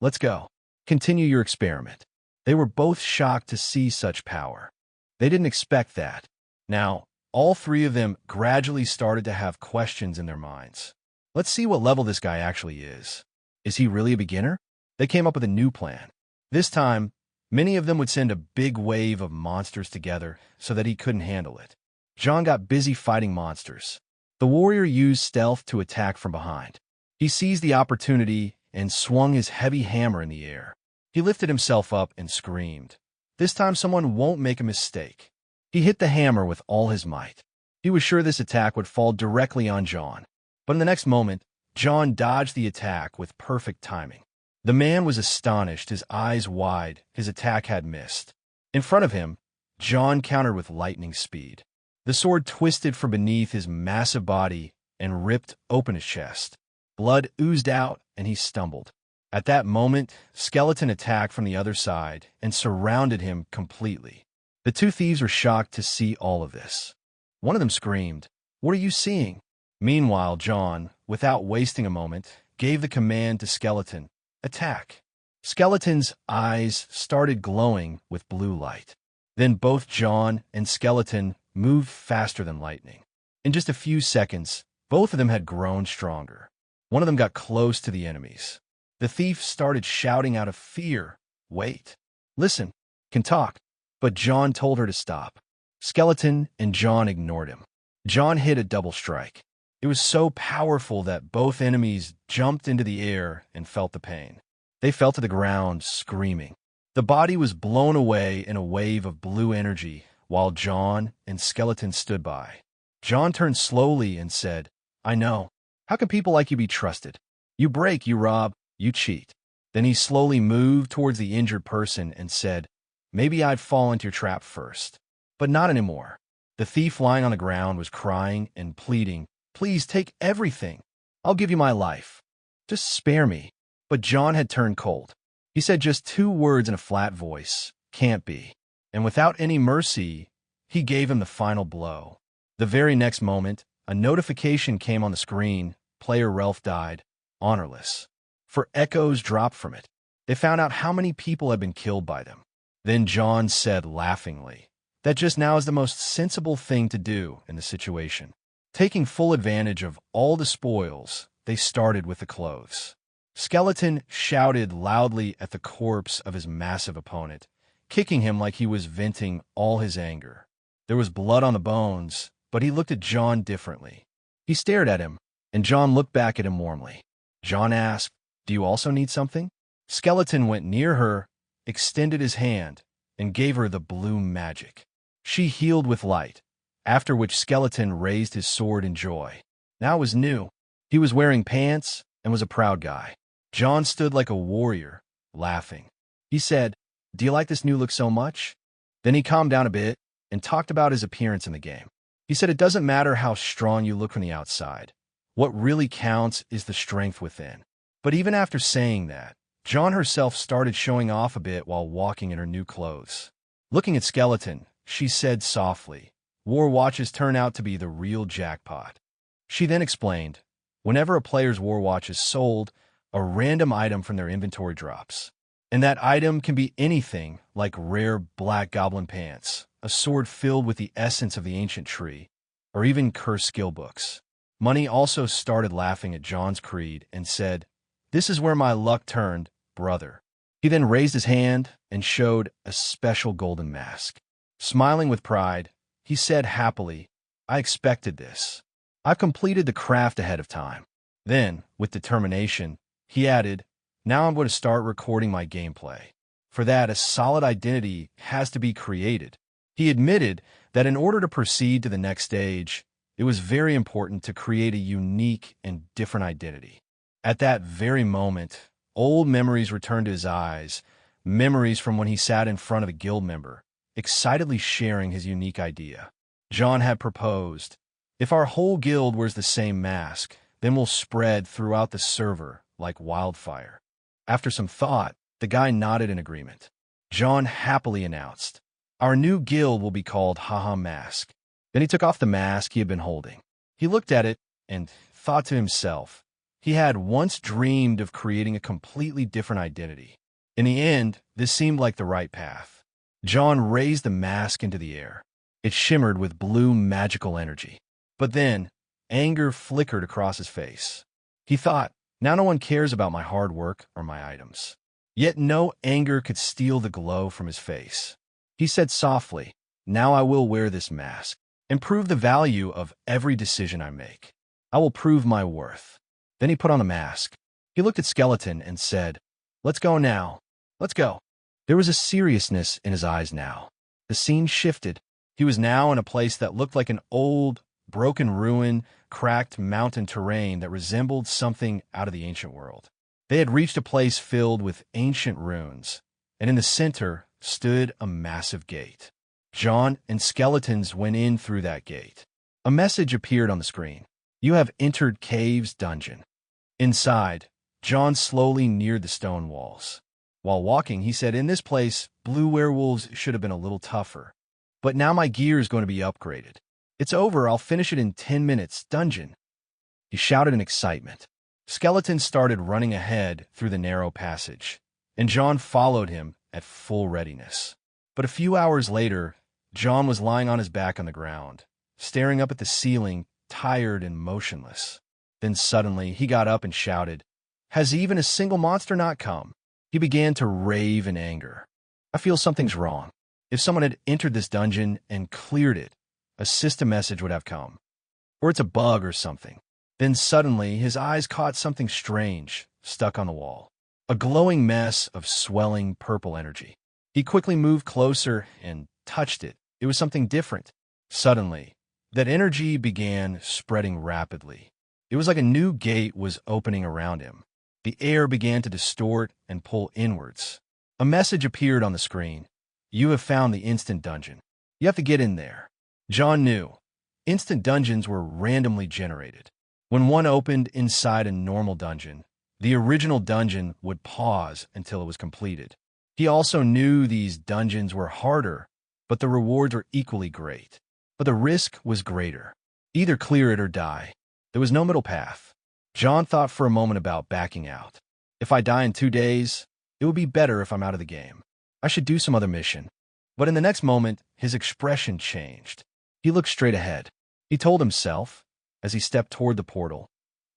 S1: "Let's go. Continue your experiment." They were both shocked to see such power. They didn't expect that. Now, all three of them gradually started to have questions in their minds. Let's see what level this guy actually is. Is he really a beginner? They came up with a new plan. This time, many of them would send a big wave of monsters together so that he couldn't handle it. John got busy fighting monsters. The warrior used stealth to attack from behind. He seized the opportunity and swung his heavy hammer in the air. He lifted himself up and screamed. This time someone won't make a mistake. He hit the hammer with all his might. He was sure this attack would fall directly on John. But in the next moment, John dodged the attack with perfect timing. The man was astonished, his eyes wide. His attack had missed. In front of him, John countered with lightning speed. The sword twisted from beneath his massive body and ripped open his chest. Blood oozed out, and he stumbled. At that moment, Skeleton attacked from the other side and surrounded him completely. The two thieves were shocked to see all of this. One of them screamed, "What are you seeing?" Meanwhile, John, without wasting a moment, gave the command to Skeleton, "Attack." Skeleton's eyes started glowing with blue light. Then both John and Skeleton moved faster than lightning. In just a few seconds, both of them had grown stronger. One of them got close to the enemies. The thief started shouting out of fear, "Wait, listen, can talk." But John told her to stop. Skeleton and John ignored him. John hit a double strike. It was so powerful that both enemies jumped into the air and felt the pain. They fell to the ground, screaming. The body was blown away in a wave of blue energy while John and Skeleton stood by. John turned slowly and said, "I know. How can people like you be trusted? You break, you rob, you cheat." Then he slowly moved towards the injured person and said, "Maybe I'd fall into your trap first, but not anymore." The thief lying on the ground was crying and pleading, "Please take everything. I'll give you my life. Just spare me." But John had turned cold. He said just two words in a flat voice, "Can't be." And without any mercy, he gave him the final blow. The very next moment, a notification came on the screen. Player Ralph died, honorless. For echoes dropped from it. They found out how many people had been killed by them. Then John said laughingly, "That just now is the most sensible thing to do in the situation." Taking full advantage of all the spoils, they started with the clothes. Skeleton shouted loudly at the corpse of his massive opponent, kicking him like he was venting all his anger. There was blood on the bones, but he looked at John differently. He stared at him, and John looked back at him warmly. John asked, "Do you also need something?" Skeleton went near her, extended his hand, and gave her the blue magic. She healed with light, after which Skeleton raised his sword in joy. Now it was new. He was wearing pants and was a proud guy. John stood like a warrior, laughing. He said, "Do you like this new look so much?" Then he calmed down a bit and talked about his appearance in the game. He said it doesn't matter how strong you look from the outside. What really counts is the strength within. But even after saying that, John herself started showing off a bit while walking in her new clothes. Looking at Skeleton, she said softly, "War watches turn out to be the real jackpot." She then explained, whenever a player's war watch is sold, a random item from their inventory drops. And that item can be anything like rare black goblin pants, a sword filled with the essence of the ancient tree, or even cursed skill books. Money also started laughing at John's creed and said, "This is where my luck turned, brother." He then raised his hand and showed a special golden mask. Smiling with pride, he said happily, "I expected this. I've completed the craft ahead of time." Then, with determination, he added, "Now I'm going to start recording my gameplay. For that, a solid identity has to be created." He admitted that in order to proceed to the next stage, it was very important to create a unique and different identity. At that very moment, old memories returned to his eyes, memories from when he sat in front of a guild member, excitedly sharing his unique idea. John had proposed, "If our whole guild wears the same mask, then we'll spread throughout the server like wildfire." After some thought, the guy nodded in agreement. John happily announced, "Our new guild will be called Haha Mask." Then he took off the mask he had been holding. He looked at it and thought to himself, he had once dreamed of creating a completely different identity. In the end, this seemed like the right path. John raised the mask into the air. It shimmered with blue magical energy. But then, anger flickered across his face. He thought, now no one cares about my hard work or my items. Yet no anger could steal the glow from his face. He said softly, "Now I will wear this mask and prove the value of every decision I make. I will prove my worth." Then he put on the mask. He looked at Skeleton and said, "Let's go now. Let's go." There was a seriousness in his eyes now. The scene shifted. He was now in a place that looked like an old, broken ruin, cracked mountain terrain that resembled something out of the ancient world. They had reached a place filled with ancient ruins, and in the center stood a massive gate. Jaehyun and skeletons went in through that gate. A message appeared on the screen. "You have entered Cave's dungeon." Inside, Jaehyun slowly neared the stone walls. While walking, he said, "In this place, blue werewolves should have been a little tougher. But now my gear is going to be upgraded. It's over, I'll finish it in 10 minutes, dungeon." He shouted in excitement. Skeletons started running ahead through the narrow passage, and Jaehyun followed him at full readiness. But a few hours later, Jaehyun was lying on his back on the ground, staring up at the ceiling, tired and motionless. Then suddenly, he got up and shouted, "Has even a single monster not come?" He began to rave in anger. "I feel something's wrong. If someone had entered this dungeon and cleared it, a system message would have come. Or it's a bug or something." Then suddenly, his eyes caught something strange stuck on the wall. A glowing mess of swelling purple energy. He quickly moved closer and touched it. It was something different. Suddenly, that energy began spreading rapidly. It was like a new gate was opening around him. The air began to distort and pull inwards. A message appeared on the screen. "You have found the instant dungeon. You have to get in there." Jaehyun knew. Instant dungeons were randomly generated. When one opened inside a normal dungeon, the original dungeon would pause until it was completed. He also knew these dungeons were harder, but the rewards were equally great. But the risk was greater. Either clear it or die. There was no middle path. Jaehyun thought for a moment about backing out. "If I die in 2 days, it would be better if I'm out of the game. I should do some other mission." But in the next moment, his expression changed. He looked straight ahead. He told himself, as he stepped toward the portal,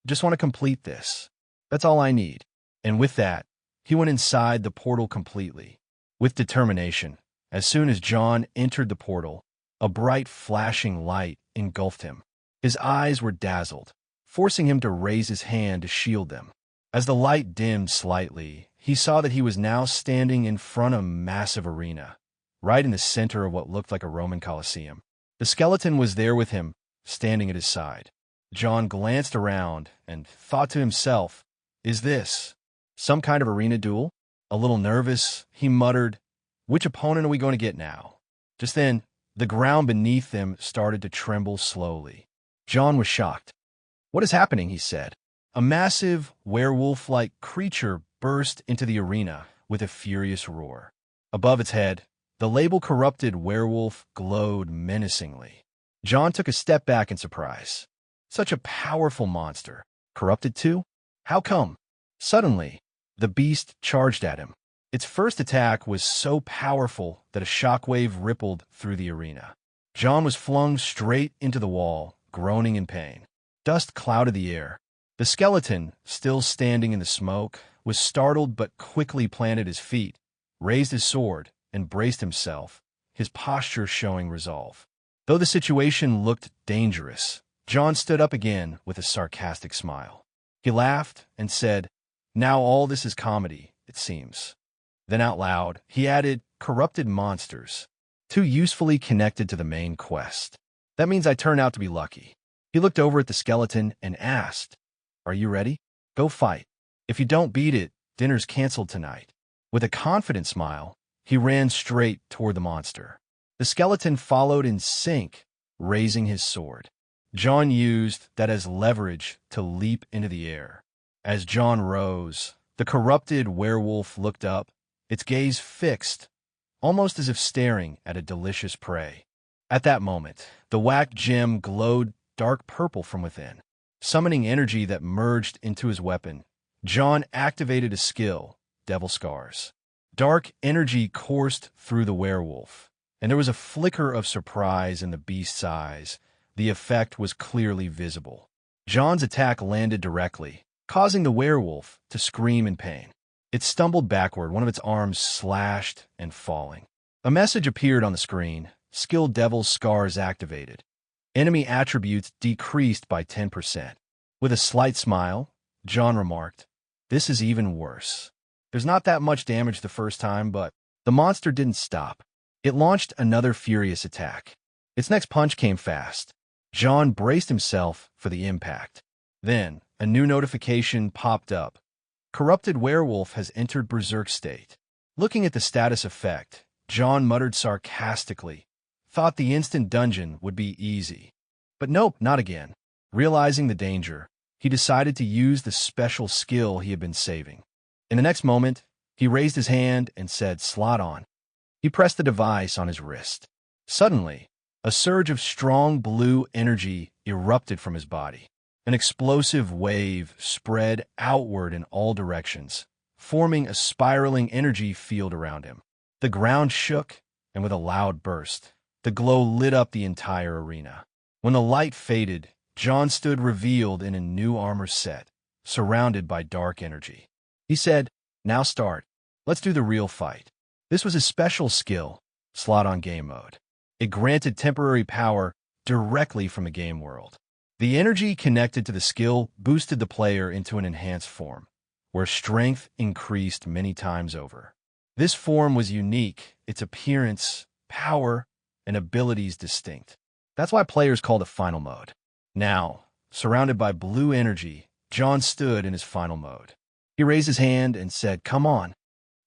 S1: "Just want to complete this. That's all I need." And with that, he went inside the portal completely. With determination, as soon as Jaehyun entered the portal, a bright flashing light engulfed him. His eyes were dazzled, forcing him to raise his hand to shield them. As the light dimmed slightly, he saw that he was now standing in front of a massive arena, right in the center of what looked like a Roman Colosseum. The skeleton was there with him, standing at his side. Jaehyun glanced around and thought to himself, "Is this some kind of arena duel?" A little nervous, he muttered, "Which opponent are we going to get now?" Just then, the ground beneath them started to tremble slowly. Jaehyun was shocked. "What is happening?" he said. A massive, werewolf-like creature burst into the arena with a furious roar. Above its head, the label corrupted werewolf glowed menacingly. Jaehyun took a step back in surprise. Such a powerful monster. Corrupted too? How come? Suddenly, the beast charged at him. Its first attack was so powerful that a shockwave rippled through the arena. Jaehyun was flung straight into the wall, groaning in pain. Dust clouded the air. The skeleton, still standing in the smoke, was startled but quickly planted his feet, raised his sword, and braced himself, his posture showing resolve. Though the situation looked dangerous, Jaehyun stood up again with a sarcastic smile. He laughed and said, "Now all this is comedy, it seems." Then out loud, he added, "Corrupted monsters, too usefully connected to the main quest. That means I turn out to be lucky." He looked over at the skeleton and asked, "Are you ready? Go fight. If you don't beat it, dinner's canceled tonight." With a confident smile, he ran straight toward the monster. The skeleton followed in sync, raising his sword. Jaehyun used that as leverage to leap into the air. As Jaehyun rose, the corrupted werewolf looked up, its gaze fixed, almost as if staring at a delicious prey. At that moment, the whacked gem glowed dark purple from within. Summoning energy that merged into his weapon, Jaehyun activated a skill, Devil Scars. Dark energy coursed through the werewolf, and there was a flicker of surprise in the beast's eyes. The effect was clearly visible. Jaehyun's attack landed directly, causing the werewolf to scream in pain. It stumbled backward, one of its arms slashed and falling. A message appeared on the screen, Skill Devil Scars activated. Enemy attributes decreased by 10%. With a slight smile, Jaehyun remarked, "This is even worse. There's not that much damage the first time, but..." The monster didn't stop. It launched another furious attack. Its next punch came fast. John braced himself for the impact. Then, a new notification popped up. Corrupted werewolf has entered berserk state. Looking at the status effect, John muttered sarcastically, thought the instant dungeon would be easy. But nope, not again. Realizing the danger, he decided to use the special skill he had been saving. In the next moment, he raised his hand and said, "Slot on." He pressed the device on his wrist. Suddenly, a surge of strong blue energy erupted from his body. An explosive wave spread outward in all directions, forming a spiraling energy field around him. The ground shook, and with a loud burst, the glow lit up the entire arena. When the light faded, John stood revealed in a new armor set, surrounded by dark energy. He said, "Now start. Let's do the real fight." This was his special skill, slot on game mode. It granted temporary power directly from the game world. The energy connected to the skill boosted the player into an enhanced form, where strength increased many times over. This form was unique, its appearance, power, and abilities distinct. That's why players called it final mode. Now, surrounded by blue energy, John stood in his final mode. He raised his hand and said, "Come on."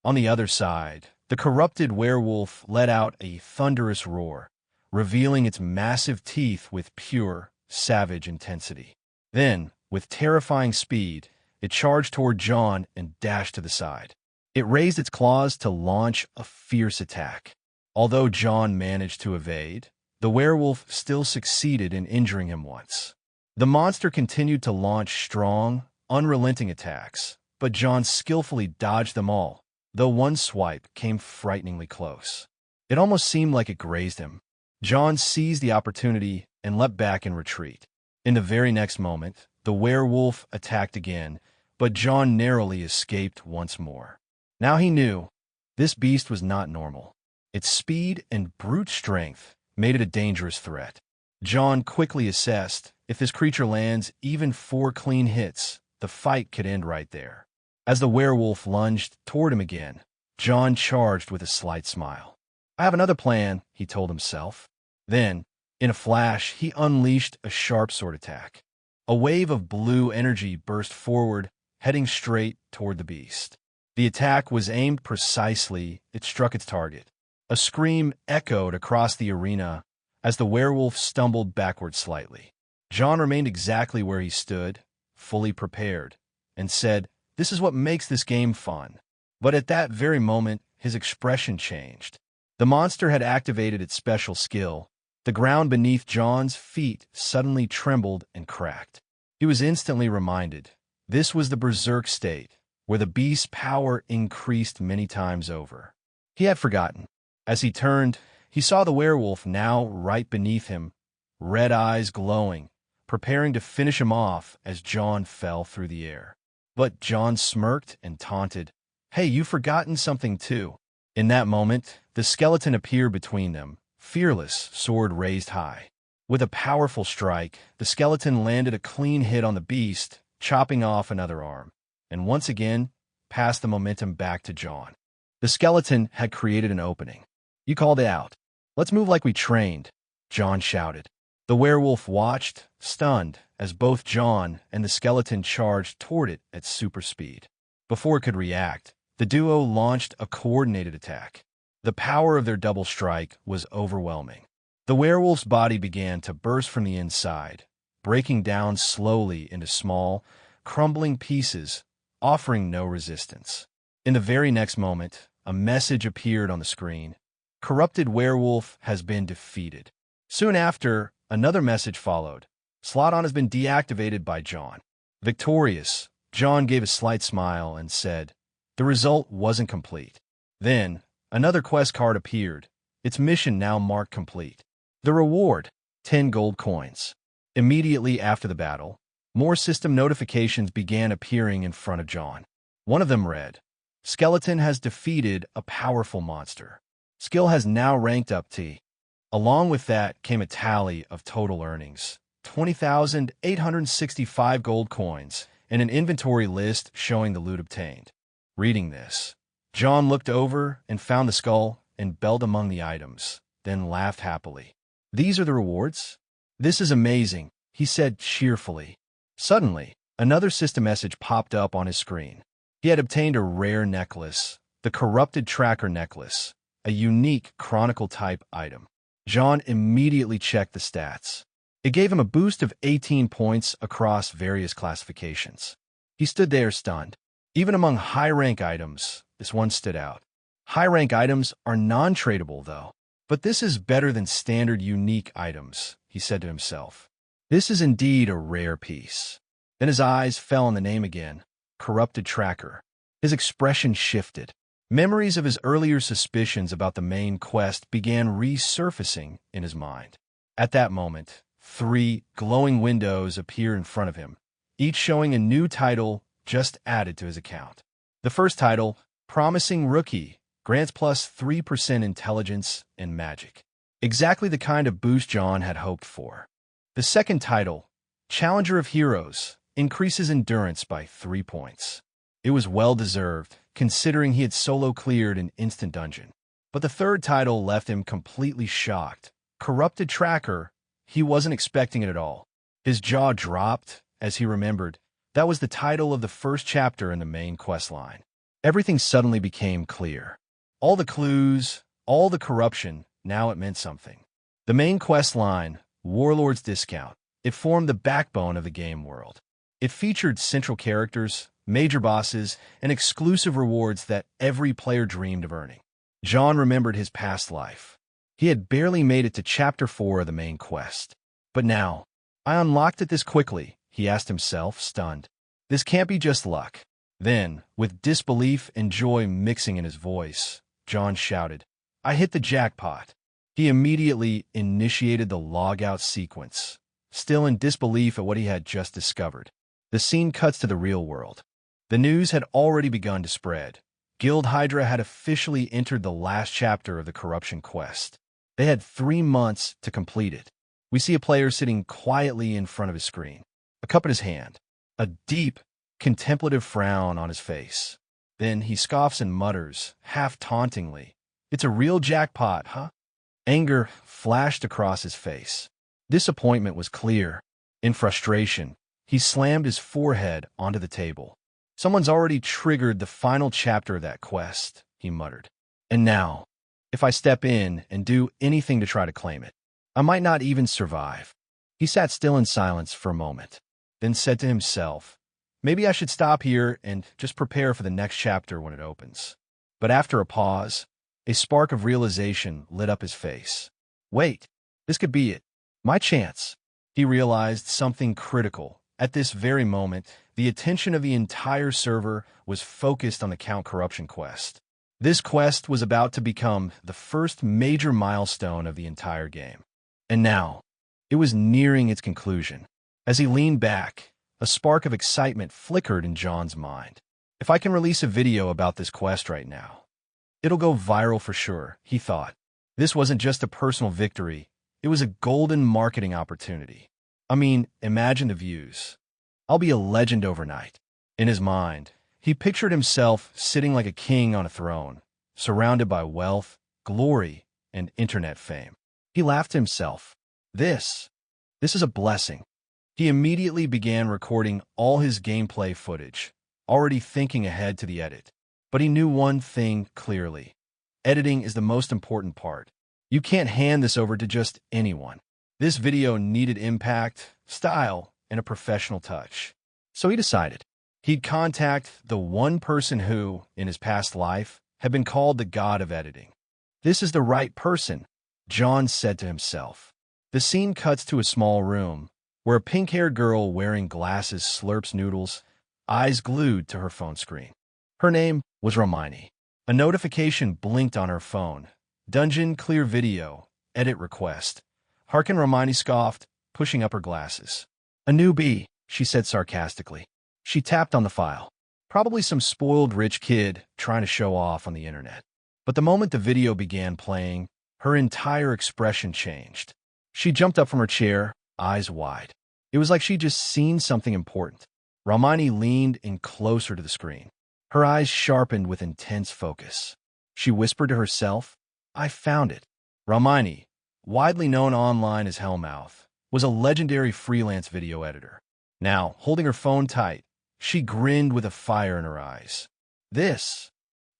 S1: On the other side, the corrupted werewolf let out a thunderous roar, revealing its massive teeth with pure, savage intensity. Then, with terrifying speed, it charged toward John and dashed to the side. It raised its claws to launch a fierce attack. Although John managed to evade, the werewolf still succeeded in injuring him once. The monster continued to launch strong, unrelenting attacks, but John skillfully dodged them all, though one swipe came frighteningly close. It almost seemed like it grazed him. John seized the opportunity and leapt back in retreat. In the very next moment, the werewolf attacked again, but John narrowly escaped once more. Now he knew this beast was not normal. Its speed and brute strength made it a dangerous threat. John quickly assessed if this creature lands even 4 clean hits, the fight could end right there. As the werewolf lunged toward him again, John charged with a slight smile. "I have another plan," he told himself. Then, in a flash, he unleashed a sharp sword attack. A wave of blue energy burst forward, heading straight toward the beast. The attack was aimed precisely. It struck its target. A scream echoed across the arena as the werewolf stumbled backward slightly. John remained exactly where he stood, fully prepared, and said, "This is what makes this game fun." But at that very moment, his expression changed. The monster had activated its special skill. The ground beneath John's feet suddenly trembled and cracked. He was instantly reminded. This was the berserk state, where the beast's power increased many times over. He had forgotten. As he turned, he saw the werewolf now right beneath him, red eyes glowing, preparing to finish him off as John fell through the air. But John smirked and taunted, "Hey, you've forgotten something too." In that moment, the skeleton appeared between them, fearless, sword raised high. With a powerful strike, the skeleton landed a clean hit on the beast, chopping off another arm, and once again, passed the momentum back to John. The skeleton had created an opening. "You called it out. Let's move like we trained," John shouted. The werewolf watched, stunned, as both John and the skeleton charged toward it at super speed. Before it could react, the duo launched a coordinated attack. The power of their double strike was overwhelming. The werewolf's body began to burst from the inside, breaking down slowly into small, crumbling pieces, offering no resistance. In the very next moment, a message appeared on the screen. "Corrupted werewolf has been defeated." Soon after, another message followed. "Slot on has been deactivated by John." Victorious, John gave a slight smile and said, "The result wasn't complete." Then, another quest card appeared, its mission now marked complete. The reward, 10 gold coins. Immediately after the battle, more system notifications began appearing in front of John. One of them read, "Skeleton has defeated a powerful monster. Skill has now ranked up T." Along with that came a tally of total earnings, 20,865 gold coins, and an inventory list showing the loot obtained. Reading this, John looked over and found the skull and belt among the items, then laughed happily. "These are the rewards?" "This is amazing," he said cheerfully. Suddenly, another system message popped up on his screen. He had obtained a rare necklace, the Corrupted Tracker necklace, a unique Chronicle-type item. John immediately checked the stats. It gave him a boost of 18 points across various classifications. He stood there stunned. Even among high-rank items, this one stood out. High-rank items are non-tradable, though. But this is better than standard unique items, he said to himself. This is indeed a rare piece. Then his eyes fell on the name again, Corrupted Tracker. His expression shifted. Memories of his earlier suspicions about the main quest began resurfacing in his mind. At that moment, 3 glowing windows appeared in front of him, each showing a new title just added to his account. The first title, Promising Rookie, grants plus 3% intelligence and magic. Exactly the kind of boost John had hoped for. The second title, Challenger of Heroes, increases endurance by 3 points. It was well-deserved, considering he had solo-cleared an instant dungeon. But the third title left him completely shocked. Corrupted Tracker, he wasn't expecting it at all. His jaw dropped as he remembered that was the title of the first chapter in the main quest line. Everything suddenly became clear. All the clues, all the corruption, now it meant something. The main quest line, Warlord's Discount, it formed the backbone of the game world. It featured central characters, major bosses, and exclusive rewards that every player dreamed of earning. John remembered his past life. He had barely made it to Chapter 4 of the main quest. But now, I unlocked it this quickly, he asked himself, stunned. This can't be just luck. Then, with disbelief and joy mixing in his voice, John shouted, I hit the jackpot. He immediately initiated the logout sequence, still in disbelief at what he had just discovered. The scene cuts to the real world. The news had already begun to spread. Guild Hydra had officially entered the last chapter of the corruption quest. They had 3 months to complete it. We see a player sitting quietly in front of his screen, a cup in his hand, a deep, contemplative frown on his face. Then he scoffs and mutters, half tauntingly, It's a real jackpot, huh? Anger flashed across his face. Disappointment was clear. In frustration, he slammed his forehead onto the table. Someone's already triggered the final chapter of that quest, he muttered. And now, if I step in and do anything to try to claim it, I might not even survive. He sat still in silence for a moment, then said to himself, maybe I should stop here and just prepare for the next chapter when it opens. But after a pause, a spark of realization lit up his face. Wait, this could be it. My chance. He realized something critical. At this very moment, the attention of the entire server was focused on the Count Corruption quest. This quest was about to become the first major milestone of the entire game. And now, it was nearing its conclusion. As he leaned back, a spark of excitement flickered in John's mind. If I can release a video about this quest right now, it'll go viral for sure, he thought. This wasn't just a personal victory, it was a golden marketing opportunity. I mean, imagine the views. I'll be a legend overnight. In his mind, he pictured himself sitting like a king on a throne, surrounded by wealth, glory, and internet fame. He laughed to himself. This is a blessing. He immediately began recording all his gameplay footage, already thinking ahead to the edit. But he knew one thing clearly. Editing is the most important part. You can't hand this over to just anyone. This video needed impact, style, and a professional touch. So he decided he'd contact the one person who, in his past life, had been called the god of editing. This is the right person, John said to himself. The scene cuts to a small room, where a pink-haired girl wearing glasses slurps noodles, eyes glued to her phone screen. Her name was Romani. A notification blinked on her phone. Dungeon clear video, edit request. Harkin Romani scoffed, pushing up her glasses. A newbie, she said sarcastically. She tapped on the file. Probably some spoiled rich kid trying to show off on the internet. But the moment the video began playing, her entire expression changed. She jumped up from her chair, eyes wide. It was like she'd just seen something important. Romani leaned in closer to the screen. Her eyes sharpened with intense focus. She whispered to herself, I found it. Romani, widely known online as Hellmouth, was a legendary freelance video editor. Now, holding her phone tight, she grinned with a fire in her eyes. This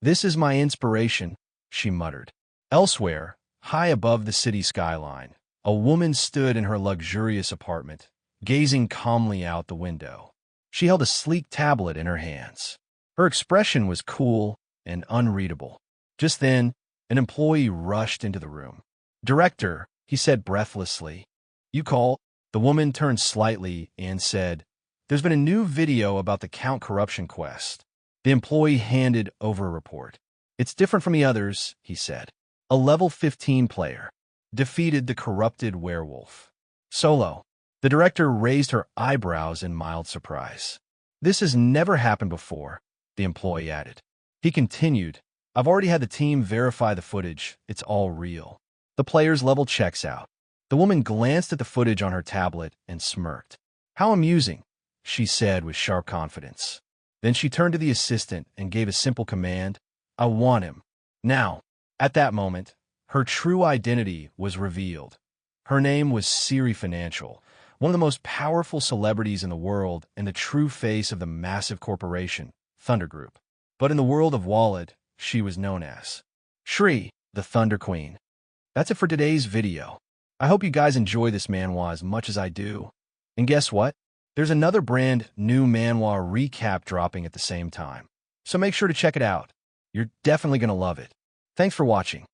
S1: is my inspiration, she muttered. Elsewhere, high above the city skyline, a woman stood in her luxurious apartment, gazing calmly out the window. She held a sleek tablet in her hands. Her expression was cool and unreadable. Just then, an employee rushed into the room. "Director," he said breathlessly. "You call?" The woman turned slightly and said, "There's been a new video about the Count corruption quest." The employee handed over a report. "It's different from the others," he said. "A level 15 player defeated the corrupted werewolf. Solo." The director raised her eyebrows in mild surprise. "This has never happened before," the employee added. He continued, "I've already had the team verify the footage. It's all real. The player's level checks out." The woman glanced at the footage on her tablet and smirked. "How amusing," she said with sharp confidence. Then she turned to the assistant and gave a simple command, "I want him." Now, at that moment, her true identity was revealed. Her name was Siri Financial, one of the most powerful celebrities in the world and the true face of the massive corporation, Thunder Group. But in the world of Warlord, she was known as Shri, the Thunder Queen. That's it for today's video. I hope you guys enjoy this manhwa as much as I do. And guess what? There's another brand new manhwa recap dropping at the same time. So make sure to check it out. You're definitely going to love it. Thanks for watching.